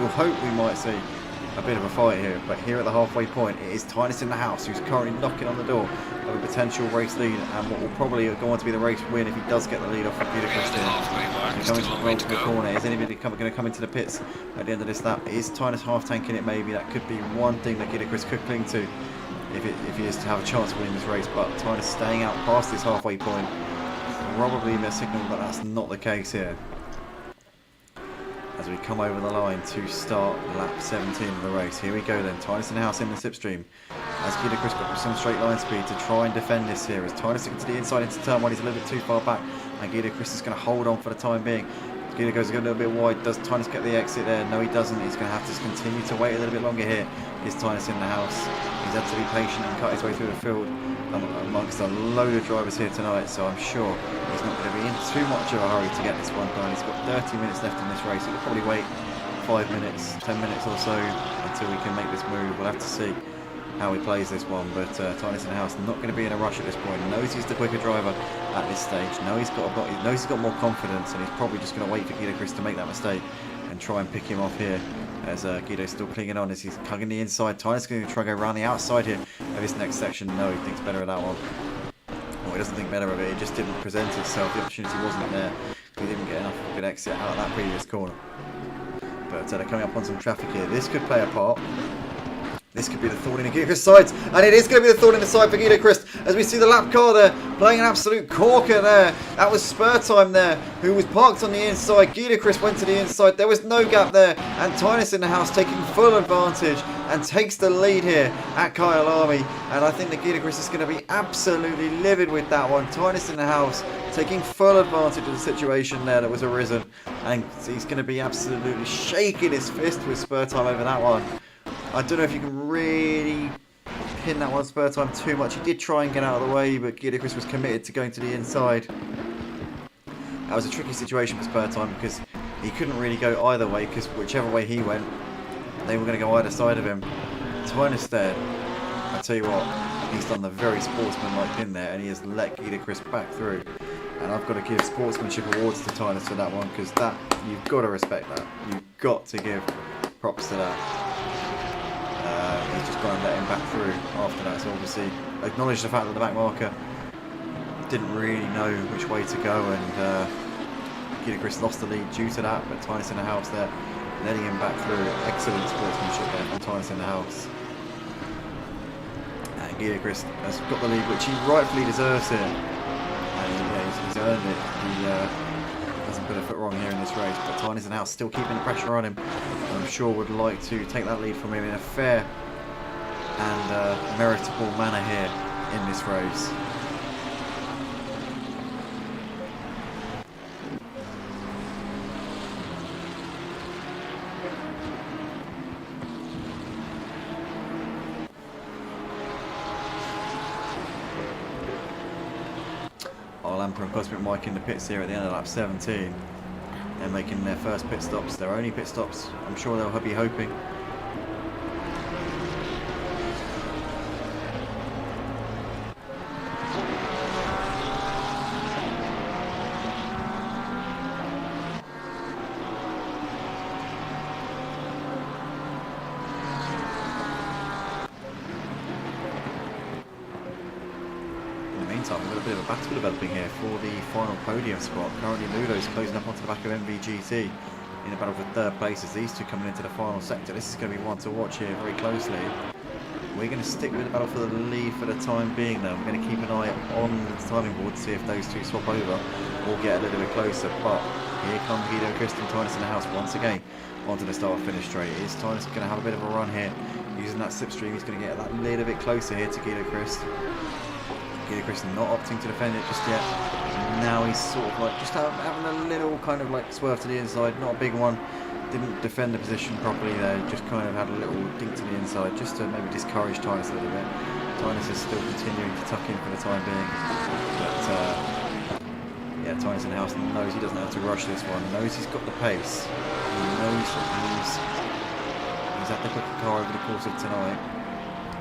all hope we might see a bit of a fight here. But here at the halfway point, it is Tynus in the house, who's currently knocking on the door of a potential race lead, and what will probably go on to be the race win if he does get the lead off of Gidachrist here. He's coming to the corner. Is anybody going to come into the pits at the end of this lap? Is Tynus half tanking it? Maybe that could be one thing that Gidachrist could cling to if he is to have a chance of winning this race. But Tynus staying out past this halfway point, probably a signal that that's not the case here. As we come over the line to start lap 17 of the race. Here we go then, Tynus in the house in the slipstream. As Gidachrist got some straight line speed to try and defend this here. As Tynus gets to the inside into turn one, he's a little bit too far back. And Gidachrist is going to hold on for the time being. Gidachrist goes a little bit wide. Does Tynus get the exit there? No, he doesn't. He's going to have to continue to wait a little bit longer here. Is Tynus in the house? He's had to be patient and cut his way through the field amongst a load of drivers here tonight, so I'm sure he's not going to be in too much of a hurry to get this one done. He's got 30 minutes left in this race. He'll probably wait 5 minutes, 10 minutes or so until we can make this move. We'll have to see how he plays this one, but Tynus in the house not going to be in a rush at this point. Knows he's the quicker driver at this stage. Knows he's got more confidence, and he's probably just going to wait for Gidachrist to make that mistake and try and pick him off here. As Guido's still clinging on as he's hugging the inside. Tynus going to try and go around the outside here of this next section. No, he thinks better of that one. Well, he doesn't think better of it. It just didn't present itself. The opportunity wasn't there. He didn't get enough of a good exit out of that previous corner. But they're coming up on some traffic here. This could play a part. This could be the thorn in Gidachrist's sides, and it is going to be the thorn in the side for Gidachrist, as we see the lap car there playing an absolute corker there. That was Spur Time there, who was parked on the inside. Gidachrist went to the inside. There was no gap there, and Tynus in the house taking full advantage and takes the lead here at Kyalami. And I think that Gidachrist is going to be absolutely livid with that one. Tynus in the house taking full advantage of the situation there that was arisen, and he's going to be absolutely shaking his fist with Spur Time over that one. I don't know if you can really pin that one Spur Time too much. He did try and get out of the way, but Gidachrist was committed to going to the inside. That was a tricky situation for Spur Time because he couldn't really go either way, because whichever way he went, they were going to go either side of him. Tynus there, I tell you what, he's done the very sportsmanlike thing there, and he has let Gidachrist back through. And I've got to give sportsmanship awards to Tynus for that one, because that, you've got to respect that. You've got to give props to that. He's just gone and let him back through after that, so obviously acknowledge the fact that the back marker didn't really know which way to go, and Gidachrist lost the lead due to that, but Tynus in the house there letting him back through. Excellent sportsmanship there from Tynus in the house. And Gidachrist has got the lead, which he rightfully deserves here, and yeah, he's earned it. He hasn't put a foot wrong here in this race, but Tynus in the house still keeping the pressure on him, and I'm sure would like to take that lead from him in a fair and meritable manner here in this race. Lamper and Cosmic Mike in the pits here at the end of lap 17. They're making their first pit stops, their only pit stops. I'm sure they'll be hoping. Meantime, we've got a bit of a battle developing here for the final podium spot. Currently Ludo's closing up onto the back of MVGT in the battle for third place as these two coming into the final sector. This is going to be one to watch here very closely. We're going to stick with the battle for the lead for the time being though. We're going to keep an eye on the timing board to see if those two swap over or get a little bit closer. But here come Gidachrist and Tynus in the house once again onto the start-finish straight. Is Tynus going to have a bit of a run here using that slipstream? He's going to get that little bit closer here to Gidachrist. Gidachrist not opting to defend it just yet. Now he's sort of like just having a little kind of like swerve to the inside, not a big one. Didn't defend the position properly there, just kind of had a little dink to the inside just to maybe discourage Tynus a little bit. Tynus is still continuing to tuck in for the time being. But yeah, Tynus in the house knows he doesn't have to rush this one. Knows he's got the pace. He knows that he's had the quicker car over the course of tonight.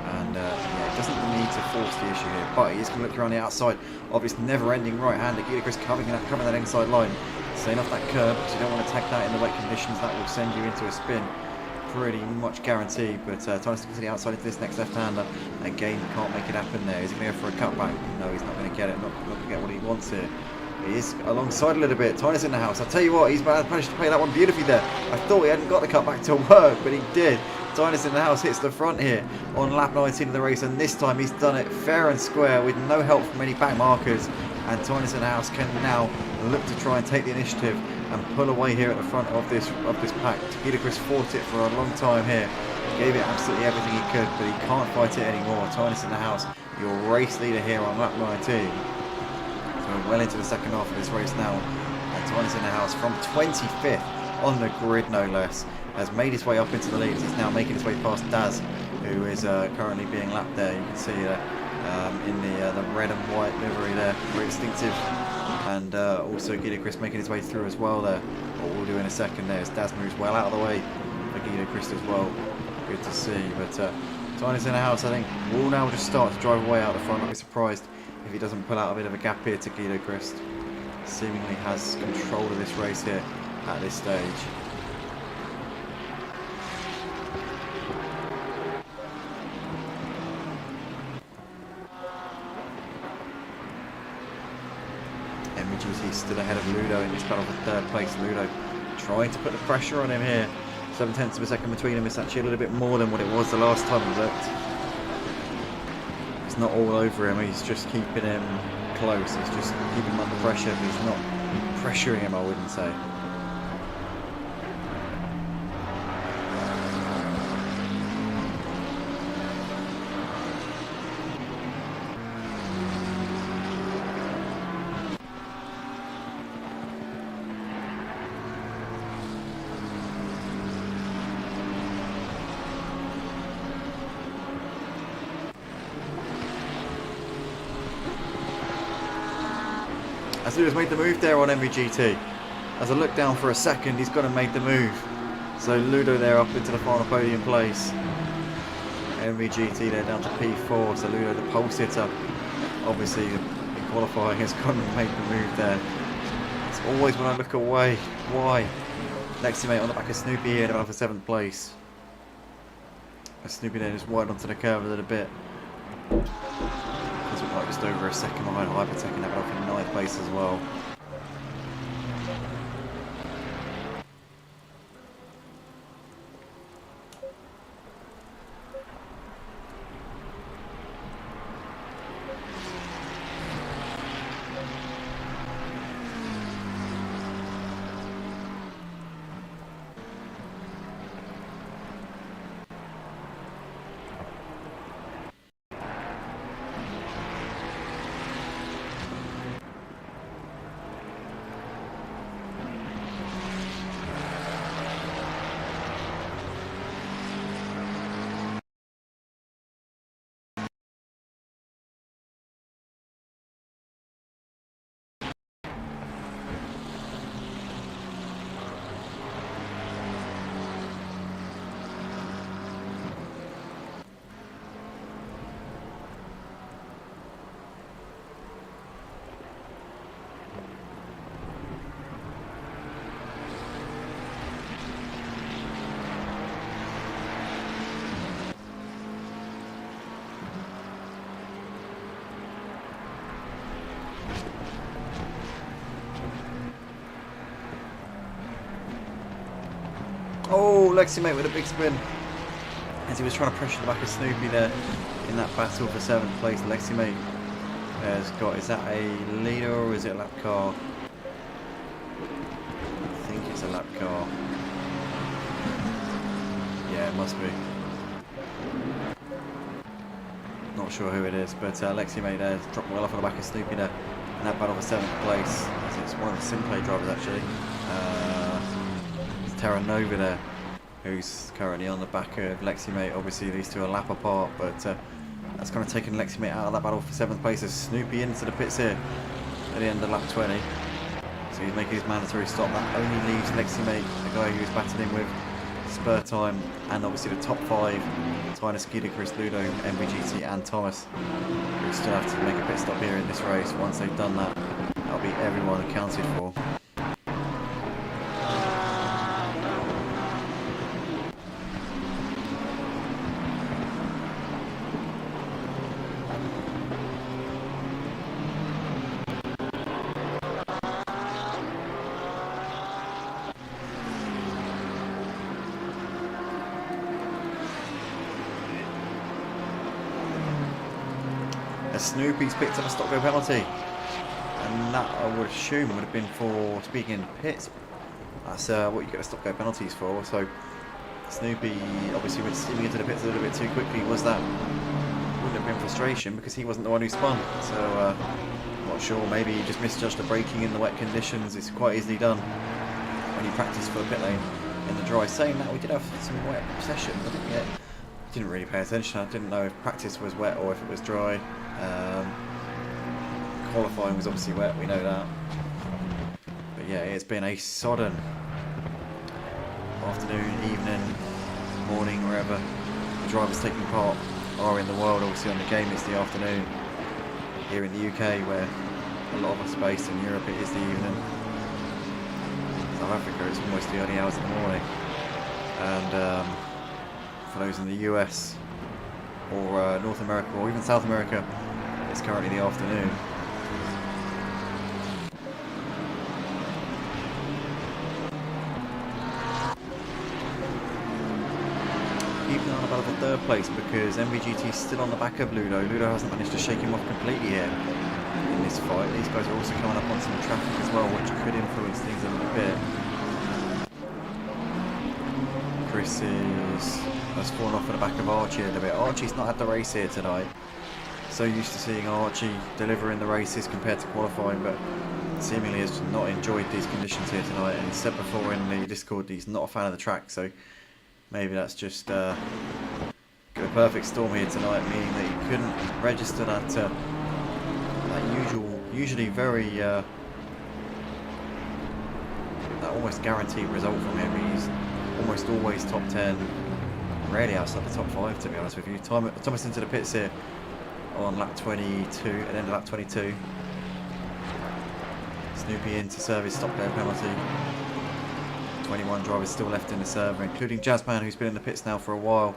And yeah, he doesn't need to force the issue here, but he is going to look around the outside of his never-ending right-hander. GT3 covering that inside line, staying off that curb because you don't want to tag that in the wet conditions. That will send you into a spin, pretty much guaranteed. But trying to stick to the outside into this next left-hander. Again, can't make it happen there. Is he going to go for a cutback? No, he's not going to get it. Not going to get what he wants here. He is alongside a little bit. Tynus in the house. I'll tell you what, he's managed to play that one beautifully there. I thought he hadn't got the cutback to work, but he did. Tynus in the house hits the front here on lap 19 of the race, and this time he's done it fair and square with no help from any back markers. And Tynus in the house can now look to try and take the initiative and pull away here at the front of this pack. GT3 fought it for a long time here. Gave it absolutely everything he could, but he can't fight it anymore. Tynus in the house, your race leader here on lap 19. We're well into the second half of this race now, and Tynus in the house from 25th on the grid, no less, has made his way up into the lead. He's now making his way past Daz, who is currently being lapped there. You can see in the red and white livery there, very distinctive, and also GT3 making his way through as well there. What we'll do in a second there is Daz moves well out of the way for GT3 as well. Good to see, but Tynus in the house, I think, will now just start to drive away out the front. I'll be surprised if he doesn't pull out a bit of a gap here to GT3. Seemingly has control of this race here at this stage. MGT still ahead of Ludo in this battle for third place. Ludo trying to put the pressure on him here. 7/10 of a second between them. It's actually a little bit more than what it was the last time we looked. It's not all over him, he's just keeping him close. He's just keeping him under pressure, but he's not pressuring him, I wouldn't say. As Ludo's made the move there on MVGT. As I look down for a second, he's got to make the move. So Ludo there up into the final podium place. MVGT there down to P4. So Ludo, the pole sitter, obviously in qualifying, has gone and made the move there. It's always when I look away. Why? Next teammate on the back of Snoopy here, down for 7th place. As Snoopy there just wide onto the curve a little bit. Like just over a second behind Hypertech, and that off in 9th place as well. Oh, Lexi mate with a big spin. As he was trying to pressure the back of Snoopy there in that battle for 7th place. Lexi mate has got, is that a leader or is it a lap car? I think it's a lap car. Yeah, it must be. Not sure who it is, but Lexi mate there dropped well off on the back of Snoopy there in that battle for 7th place. It's one of the Simplay drivers actually. Terra Nova there, who's currently on the back of Leximate. Obviously these two are a lap apart, but that's kind of taken Leximate out of that battle for 7th place as Snoopy into the pits here at the end of lap 20. So he's making his mandatory stop. That only leaves Leximate, the guy who's battling with spur time, and obviously the top 5, Tyler, Skidder, Chris, Ludo, MVGT and Thomas. We still have to make a pit stop here in this race. Once they've done that, that'll be everyone accounted for. Snoopy's picked up a stop go penalty, and that I would assume would have been for speaking in pits. That's what you get a stop go penalties for. So Snoopy obviously went steaming into the pits a little bit too quickly. Was that, wouldn't have been frustration because he wasn't the one who spun. So I'm not sure, maybe he just misjudged the braking in the wet conditions. It's quite easily done when you practice for the pit lane in the dry. Saying that, we did have some wet sessions. Didn't really pay attention. I didn't know if practice was wet or if it was dry. Qualifying was obviously wet, we know that. But yeah, it's been a sodden afternoon, evening, morning, wherever the drivers taking part are in the world. Obviously on the game it's the afternoon. Here in the UK, where a lot of us are based, in Europe it is the evening. South Africa it's almost the early hours of the morning. And for those in the US or North America or even South America, it's currently the afternoon. Keeping on about the third place because MVGT is still on the back of Ludo. Ludo hasn't managed to shake him off completely here in this fight. These guys are also coming up on some traffic as well, which could influence things a little bit. Chris has fallen off at the back of Archie a little bit. Archie's not had the race here tonight. So used to seeing Archie deliver in the races compared to qualifying, but seemingly has not enjoyed these conditions here tonight. And he said before in the Discord that he's not a fan of the track, so maybe that's just a perfect storm here tonight, meaning that he couldn't register that usually very that almost guaranteed result from him. He's almost always top 10, rarely outside the top 5 to be honest with you. Thomas into the pits here on lap 22, at the end of lap 22. Snoopy in to serve his stop go penalty. 21 drivers still left in the server, including Jazzman, who's been in the pits now for a while.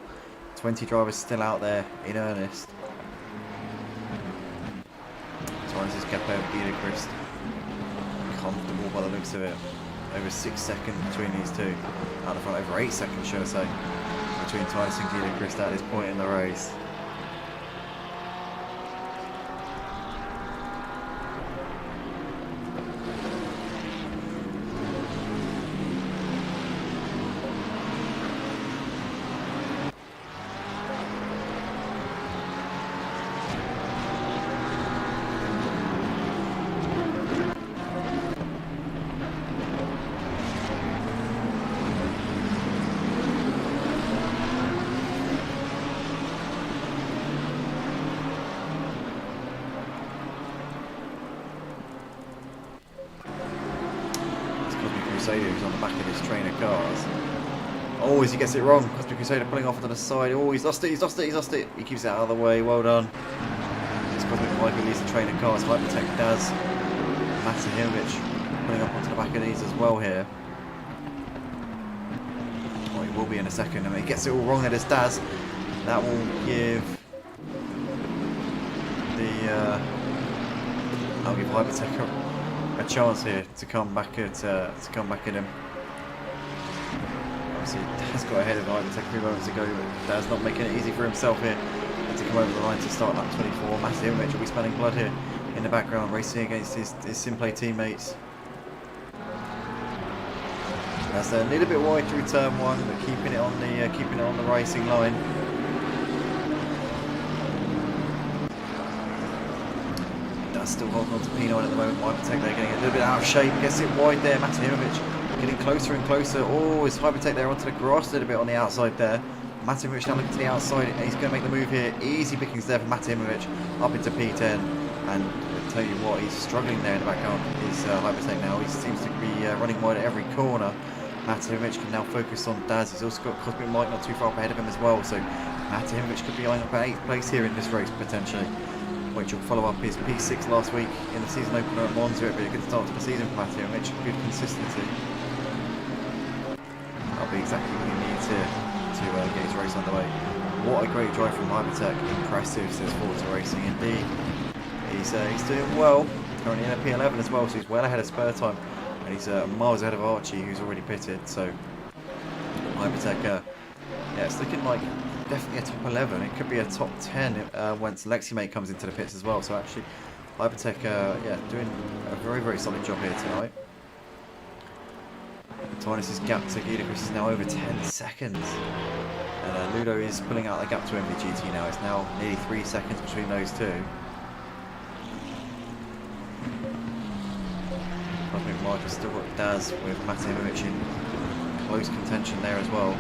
20 drivers still out there in earnest. Suarez is kept over Gilchrist. Comfortable by the looks of it. Over 6 seconds between these two. Out the front, over 8 seconds, should I say, between Titus and Gilchrist at this point in the race. Who's on the back of this train of cars. Oh, as he gets it wrong. Cosmic Crusader pulling off to the side. Oh, he's lost it, he's lost it, he's lost it. He keeps it out of the way, well done. It's Cosmic Mike who leads the train of cars. Hypertech Daz. Matahimovic pulling up onto the back of these as well here. Oh, he will be in a second. I mean, he gets it all wrong there, as Daz. That will give the... I'll give Hypertech a chance here to come back at him. Obviously, Daz got ahead of Hypertech a few moments ago, but Daz not making it easy for himself here to come over the line to start lap 24. Matahimovic will be spelling blood here in the background, racing against his Simplay teammates. That's a little bit wide through turn 1, but keeping it on the racing line. Still holding on to P9 at the moment. Hypertech there getting a little bit out of shape. Gets it wide there. Matahimovic getting closer and closer. Oh, is Hypertech there onto the grass a little bit on the outside there. Matahimovic now looking to the outside. He's going to make the move here. Easy pickings there for Matahimovic up into P10. And I'll tell you what, he's struggling there in the background. Is Hypertech now. He seems to be running wide at every corner. Matimovic can now focus on Daz. He's also got Cosmic Mike not too far up ahead of him as well, so Matimovic could be eyeing up at 8th place here in this race potentially, which will follow up his P6 last week in the season opener at Monza. It'll be a good start to the season for Matimovic, good consistency. That'll be exactly what he needs here to get his race underway. What a great drive from Hypertech, impressive, says Forza Racing indeed. He's doing well, currently in a P11 as well, so he's well ahead of spur time. And he's miles ahead of Archie, who's already pitted. So Hypertech, yeah, it's looking like definitely a top 11. It could be a top 10 once Leximate comes into the pits as well. So actually, Hypertech, yeah, doing a very, very solid job here tonight. Tynus' gap to Gidacris is now over 10 seconds. And Ludo is pulling out the gap to MVGT now. It's now nearly 3 seconds between those two. Mike has still got Daz with Matimovic in close contention there as well.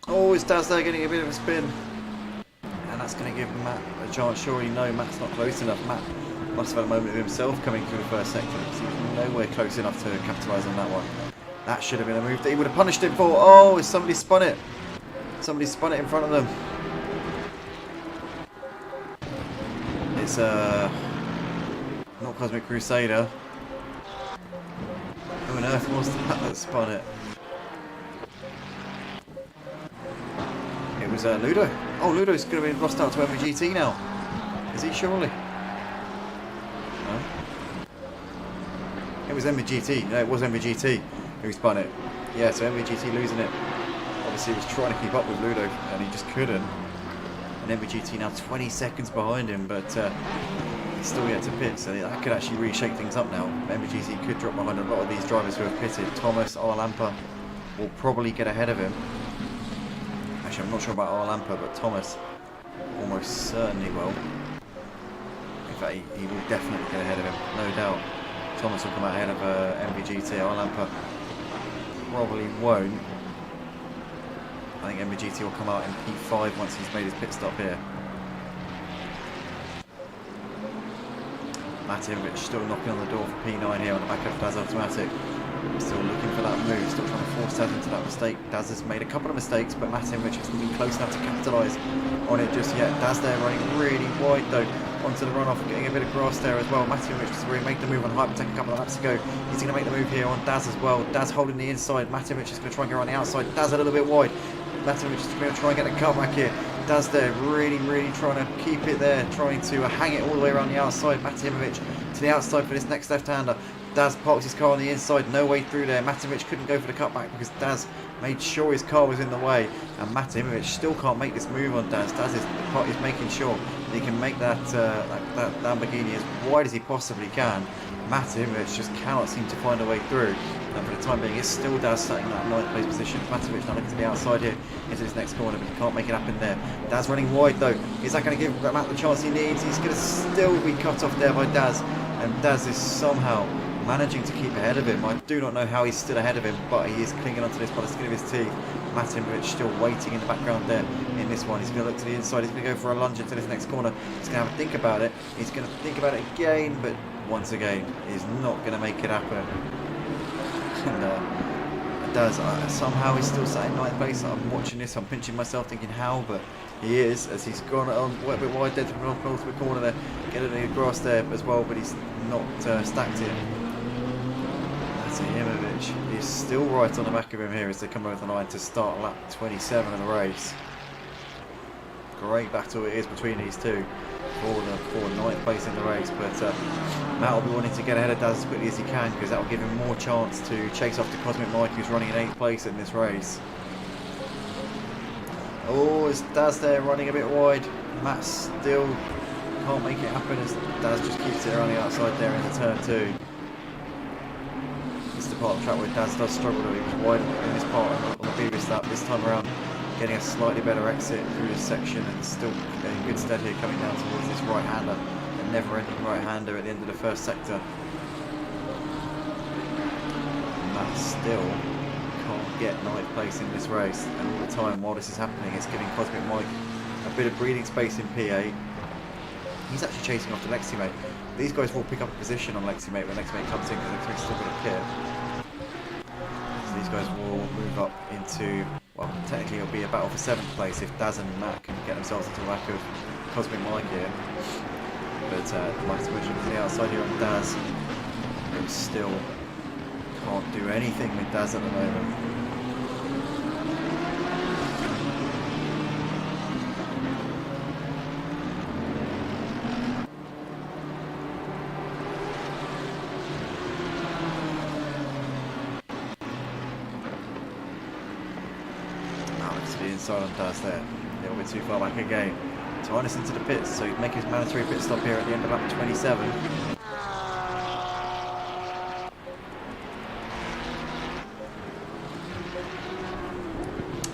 Oh, is Daz there getting a bit of a spin? And that's going to give Matt a chance. Surely no, Matt's not close enough. Matt must have had a moment of himself coming through the first sector. He was nowhere close enough to capitalise on that one. That should have been a move that he would have punished him for. Oh, has somebody spun it? Somebody spun it in front of them. It's not Cosmic Crusader. Who on earth was that spun it? It was Ludo. Oh, Ludo's going to be lost out to MVGT now. Is he surely? No. It was MVGT. No, it was MVGT who spun it. Yeah, so MVGT losing it. Obviously, he was trying to keep up with Ludo, and he just couldn't. And MVGT now 20 seconds behind him, but he's still yet to pit, so that could actually really shake things up now. MVGT could drop behind a lot of these drivers who have pitted. Thomas, Arlampa will probably get ahead of him. Actually, I'm not sure about Arlampa, but Thomas almost certainly will. In fact, he will definitely get ahead of him, no doubt. Thomas will come out ahead of MVGT. Arlampa probably won't. I think MVGT will come out in P5 once he's made his pit stop here. Matimovic still knocking on the door for P9 here on the back of Daz Automatic. Still looking for that move, still trying to force Daz into that mistake. Daz has made a couple of mistakes, but Matimovic hasn't been close enough to capitalise on it just yet. Daz there running really wide though, onto the runoff, getting a bit of grass there as well. Matimovic has already made the move on Hypertech a couple of laps ago. He's going to make the move here on Daz as well. Daz holding the inside, Matimovic is going to try and go on the outside. Daz a little bit wide. Matimovic is going to try and get the cutback here. Daz there, really trying to keep it there, trying to hang it all the way around the outside. Matimovic to the outside for this next left-hander. Daz parks his car on the inside, no way through there. Matimovic couldn't go for the cutback because Daz made sure his car was in the way, and Matimovic still can't make this move on Daz. Daz is making sure he can make that Lamborghini as wide as he possibly can. Matimovic just cannot seem to find a way through. And for the time being, it's still Daz sitting in that 9th place position. Matimovic now looking to the outside here into this next corner, but he can't make it happen there. Daz running wide though. Is that going to give Matt the chance he needs? He's going to still be cut off there by Daz, and Daz is somehow managing to keep ahead of him. I do not know how he's still ahead of him, but he is clinging onto this by the skin of his teeth. Matimovic still waiting in the background there in this one. He's going to look to the inside. He's going to go for a lunge into this next corner. He's going to have a think about it. He's going to think about it again, but once again, he's not going to make it happen. And Daz, somehow he's still sat in 9th place. I'm watching this, I'm pinching myself thinking how, but he is, as he's gone a bit wide there to the northward corner there, getting the grass there as well, but he's not stacked it. Matimovic is still right on the back of him here as they come over the line to start lap 27 of the race. great battle it is between these two for 9th place in the race. But Matt will be wanting to get ahead of Daz as quickly as he can, because that will give him more chance to chase after Cosmic Mike, who's running in 8th place in this race. Oh, it's Daz there running a bit wide. Matt still can't make it happen as Daz just keeps it around the outside there into turn 2. This is the part of the track where Daz does struggle, though. He was wide in this part on the previous lap. This time around, getting a slightly better exit through this section and still in good stead here, coming down towards this right-hander, a never-ending right-hander at the end of the first sector. Matt still can't get 9th place in this race, and all the time while this is happening, it's giving Cosmic Mike a bit of breathing space in P8. He's actually chasing after Leximate. These guys will pick up a position on Leximate when Leximate comes in, because Leximate's still got a pit. So these guys will move up into, well, technically it'll be a battle for 7th place if Daz and Matt can get themselves into the back of Cosmic Mike here. But Mike's pushing to the outside here on Daz, who still can't do anything with Daz at the moment. To the inside on Daz there, a little bit too far back again. Tynes into the pits, so he'd make his mandatory pit stop here at the end of lap 27.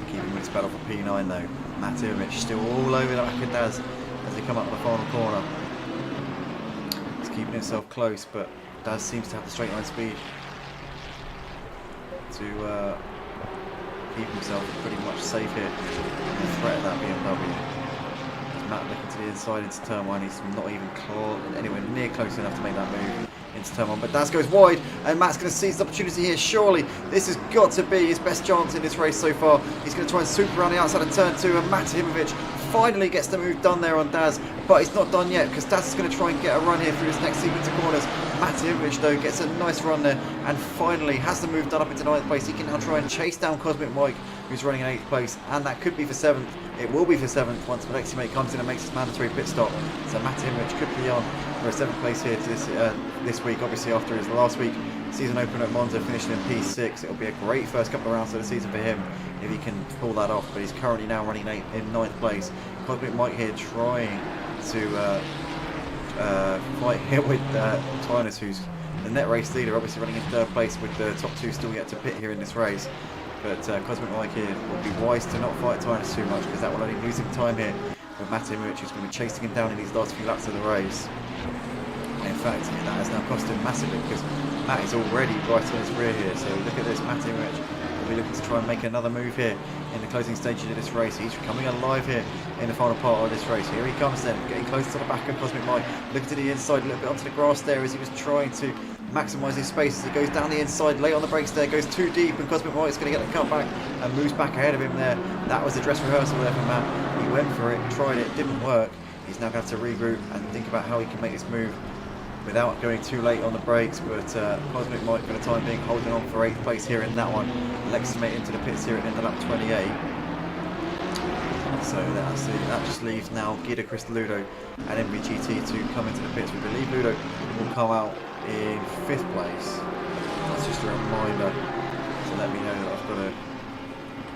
Keeping with his battle for P9 though. Matijevic still all over the back of Daz as they come up the final corner. He's keeping himself close, but Daz seems to have the straight line speed to keep himself pretty much safe here and the threat of that BMW. Matt looking to the inside into turn 1. He's not even anywhere near close enough to make that move into turn 1. But Daz goes wide, and Matt's going to seize the opportunity here. Surely this has got to be his best chance in this race so far. He's going to try and swoop around the outside of turn 2, and Matijevic finally gets the move done there on Daz. But he's not done yet, because Daz is going to try and get a run here through this next sequence of corners. Matijevic though gets a nice run there and finally has the move done up into 9th place. He can now try and chase down Cosmic Mike, who's running in 8th place, and that could be for 7th. It will be for 7th once Leximate comes in and makes his mandatory pit stop. So Matijevic could be on for a 7th place here this week. Obviously after his last week season opener at Monza, finishing in P6, it'll be a great first couple of rounds of the season for him if he can pull that off. But he's currently now running in 9th place. Cosmic Mike here trying to fight here with Tynes, who's the net race leader, obviously running in 3rd place with the top 2 still yet to pit here in this race. But Cosmic Mike here would be wise to not fight Tynes too much, because that will only lose him time here with Matijevic, who's going to be chasing him down in these last few laps of the race. And in fact, that has now cost him massively, because Matt is already right on his rear here. So look at this, Matijevic will be looking to try and make another move here in the closing stages of this race. He's coming alive here in the final part of this race. Here he comes then, getting close to the back of Cosmic Mike. Looking to the inside, a little bit onto the grass there as he was trying to maximise his space as he goes down the inside, late on the brakes there, goes too deep, and Cosmic Mike's going to get the cut back and moves back ahead of him there. That was the dress rehearsal there for Matt. He went for it, tried it, didn't work. He's now going to have to regroup and think about how he can make this move without going too late on the brakes. But Cosmic Mike for the time being holding on for 8th place here in that one. Leximate into the pits here at the end of lap 28. So that just leaves now Guido Ludo and MVGT to come into the pits. We believe Ludo will come out in 5th place. That's just a reminder to let me know that I've got to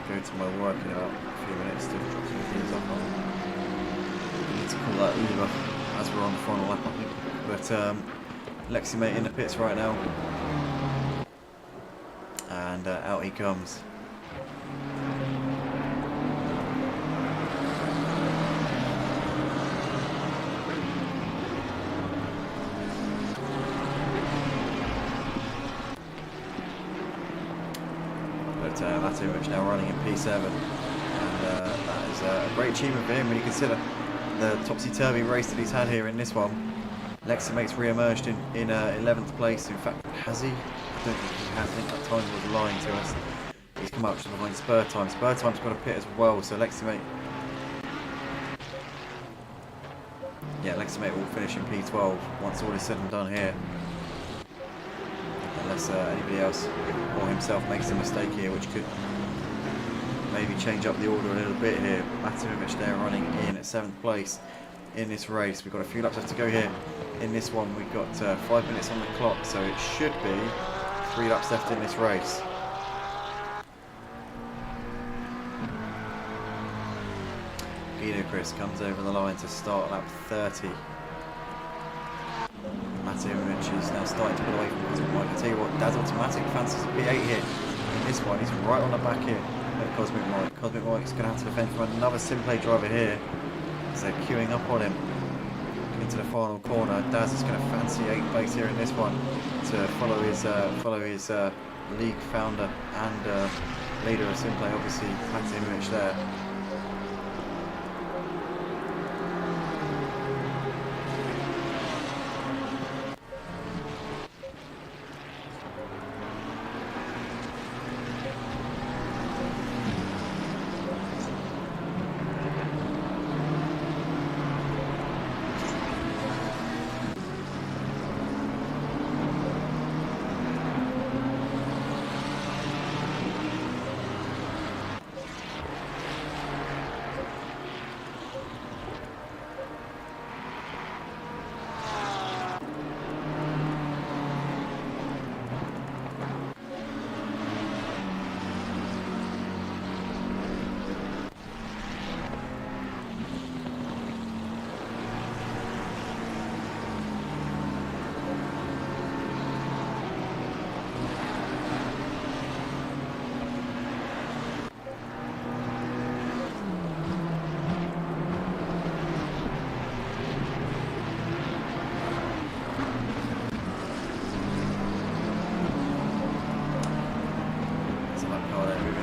go to my work in about a few minutes to drop some things off. I need to call that Uber as we're on the final lap, I think. But Leximate in the pits right now, and out he comes. Matijevic now running in P7, and that is a great achievement for him when you consider the topsy-turvy race that he's had here in this one. Leximate's re-emerged in 11th place. In fact, has he? I don't think he has. I think that time was lying to us. He's come up just behind Spur Time. Spur Time's got a pit as well, so Leximate... Yeah, Leximate will finish in P12 once all is said and done here. Unless anybody else or himself makes a mistake here, which could maybe change up the order a little bit here. Matimovic there running in at 7th place in this race. We've got a few laps left to go here. In this one, we've got 5 minutes on the clock, so it should be 3 laps left in this race. Guido Chris comes over the line to start lap 30. Matimovic is now starting to pull away from Cosmic Mike. I tell you what, Daz Automatic fancies a P8 here. In this one, he's right on the back here of Cosmic Mike. Cosmic Mike's going to have to defend from another Simplay driver here, as they're queuing up on him. Into the final corner, Daz is going to fancy 8th place here in this one to follow his league founder and leader of Simplay, obviously Matimovic there.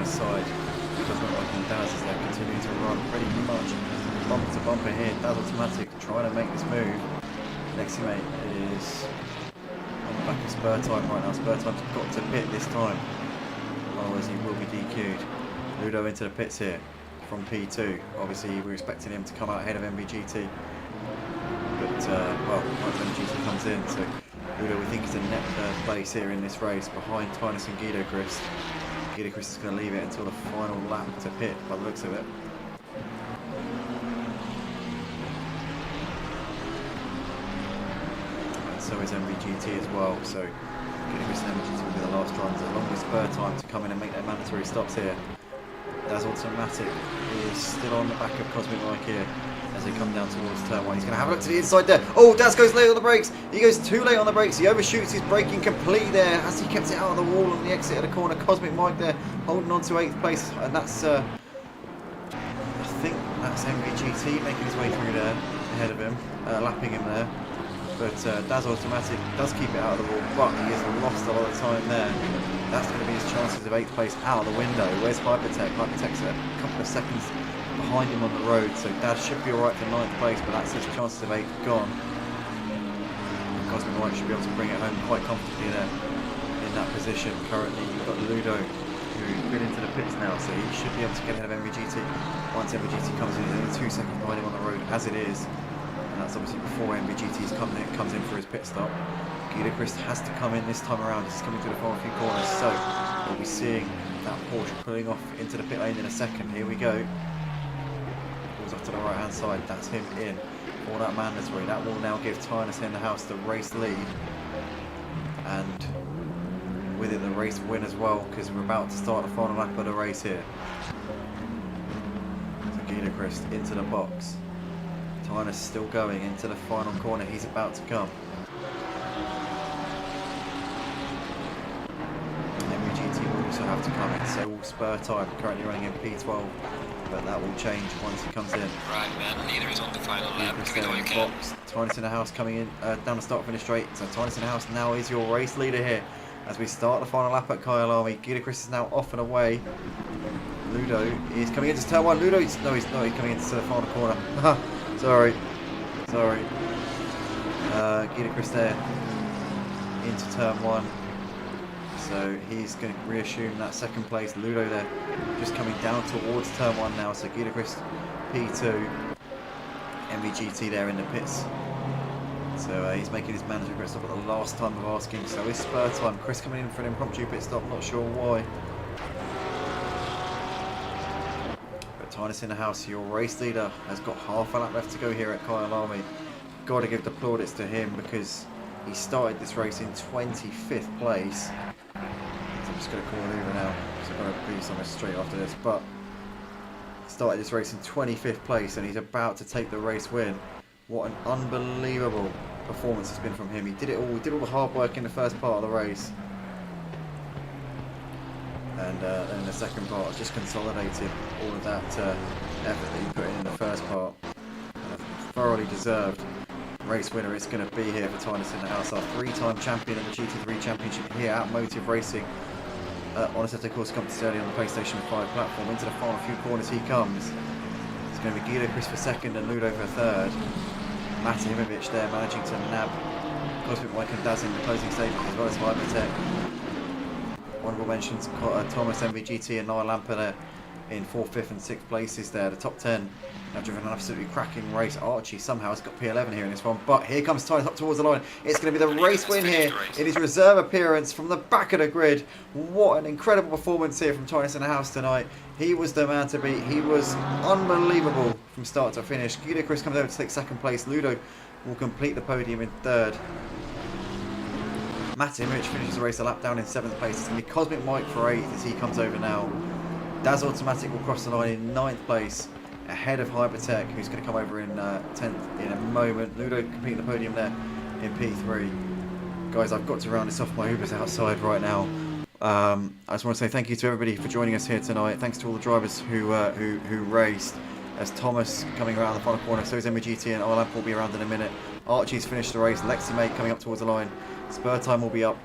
Side because not like Daz as they're continuing to run pretty much bumper to bumper here. Daz Automatic trying to make this move. Next teammate is on the back of Spur Time right now. Spur Time's got to pit this time, otherwise he will be DQ'd. Ludo into the pits here from P2. Obviously we're expecting him to come out ahead of MBGT, but well, once MBGT comes in, so Ludo we think is a net third place here in this race behind Tynus and Guido Chris. Guido Chris is going to leave it until the final lap to pit by the looks of it. And so is MBGT as well, so Guido Chris and MBGT will be the last drivers along with Spur Time to come in and make their mandatory stops here. Daz Automatic is still on the back of Cosmic Mike here as they come down towards turn 1. He's going to have a look to the inside there. Oh, Daz goes late on the brakes. He goes too late on the brakes. He overshoots his braking completely there as he kept it out of the wall on the exit of the corner. Cosmic Mike there holding on to 8th place. And that's, I think that's MVGT making his way through there ahead of him, lapping him there. But Daz Automatic does keep it out of the wall, but he has lost a lot of time there. That's going to be his chances of 8th place out of the window. Where's Hypertech? Hypertech's a couple of seconds behind him on the road, so Daz should be alright for 9th place, but that's his chances of 8th gone. And Cosmic Mike should be able to bring it home quite comfortably there in that position. Currently you've got Ludo who's been into the pits now, so he should be able to get ahead of MVGT once MVGT comes in. He's only 2 seconds behind him on the road as it is, and that's obviously before MVGT comes in for his pit stop. Guido Chris has to come in this time around. He's coming through the final few corners, so we'll be seeing that Porsche pulling off into the pit lane in a second. Here we go. Pulls off to the right hand side. That's him in for that mandatory. That will now give Tynus in the house the race lead, and with it the race win as well, because we're about to start the final lap of the race here. So Guido Chris into the box. Tynus still going into the final corner. He's about to come. Also have to come in, so will Spur Time, currently running in P12, but that will change once he comes in. Right man, leader is on the final lap. Give it all you can. Tynus in the house coming in down the start finish straight. So Tynus in the house now is your race leader here as we start the final lap at Kyalami. Guido Chris is now off and away. Ludo is coming into turn 1. Ludo is, no he's not, he's coming into the final corner. Sorry. Guido Chris there into turn 1. So he's going to reassume that 2nd place. Ludo there just coming down towards turn 1 now. So Guido Chris P2, MVGT there in the pits. So he's making his mandatory pit stop at the last time of asking. So it's Spur Time. Chris coming in for an impromptu pit stop, not sure why. Tinus in the house, your race leader, has got half a lap left to go here at Kyalami. Got to give the plaudits to him because he started this race in 25th place. So I'm just going to call it over now, so I'm going to be somewhere straight after this. But started this race in 25th place and he's about to take the race win. What an unbelievable performance it's been from him. He did it all. He did all the hard work in the first part of the race. And then in the second part, just consolidated all of that effort that he put in the first part. And a thoroughly deserved race winner it's going to be here for Tinus in the house. Our 3-time champion of the GT3 Championship here at Motive Racing on Assetto Corsa Competizione on the PlayStation 5 platform. Into the final few corners he comes. It's going to be Guido-Chris for second and Ludo for third. Matimovic there managing to nab Cosmic Mike and Daz in the closing stages as well as Hypertech. Honourable mentions Thomas MVGT and Niall Lamper there in 4th, 5th and 6th places there. The top 10 have driven an absolutely cracking race. Archie somehow has got P11 here in this one, but here comes Tinus up towards the line. It's going to be the race win here in his reserve appearance from the back of the grid. What an incredible performance here from Tinus in the house tonight. He was the man to beat. He was unbelievable from start to finish. Guido Chris comes over to take second place. Ludo will complete the podium in third. Matimovic finishes the race a lap down in 7th place. It's going to be Cosmic Mike for 8th as he comes over now. Daz Automatic will cross the line in 9th place ahead of Hypertech, who's going to come over in 10th in a moment. Ludo completing the podium there in P3. Guys, I've got to round this off. My Uber's outside right now. I just want to say thank you to everybody for joining us here tonight. Thanks to all the drivers who raced. As Thomas coming around the final corner, so is MGT and Arlamp will be around in a minute. Archie's finished the race. Lexi Mate coming up towards the line. Spur Time will be up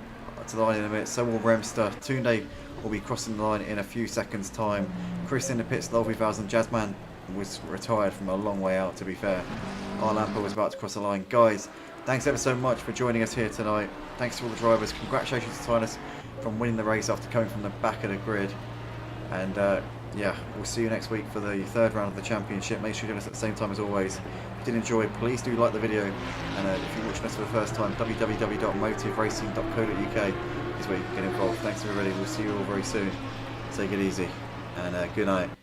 to the line in a minute. So will Remster. Tunde will be crossing the line in a few seconds' time. Chris in the pits, Love 1000. Jazzman was retired from a long way out, to be fair. Arlampa was about to cross the line. Guys, thanks ever so much for joining us here tonight. Thanks to all the drivers. Congratulations to Tinus from winning the race after coming from the back of the grid. And yeah, we'll see you next week for the 3rd round of the championship. Make sure you join us at the same time as always. If you did enjoy, please do like the video. And if you're watching us for the first time, www.motiveracing.co.uk is where you can get involved. Thanks everybody. We'll see you all very soon. Take it easy and good night.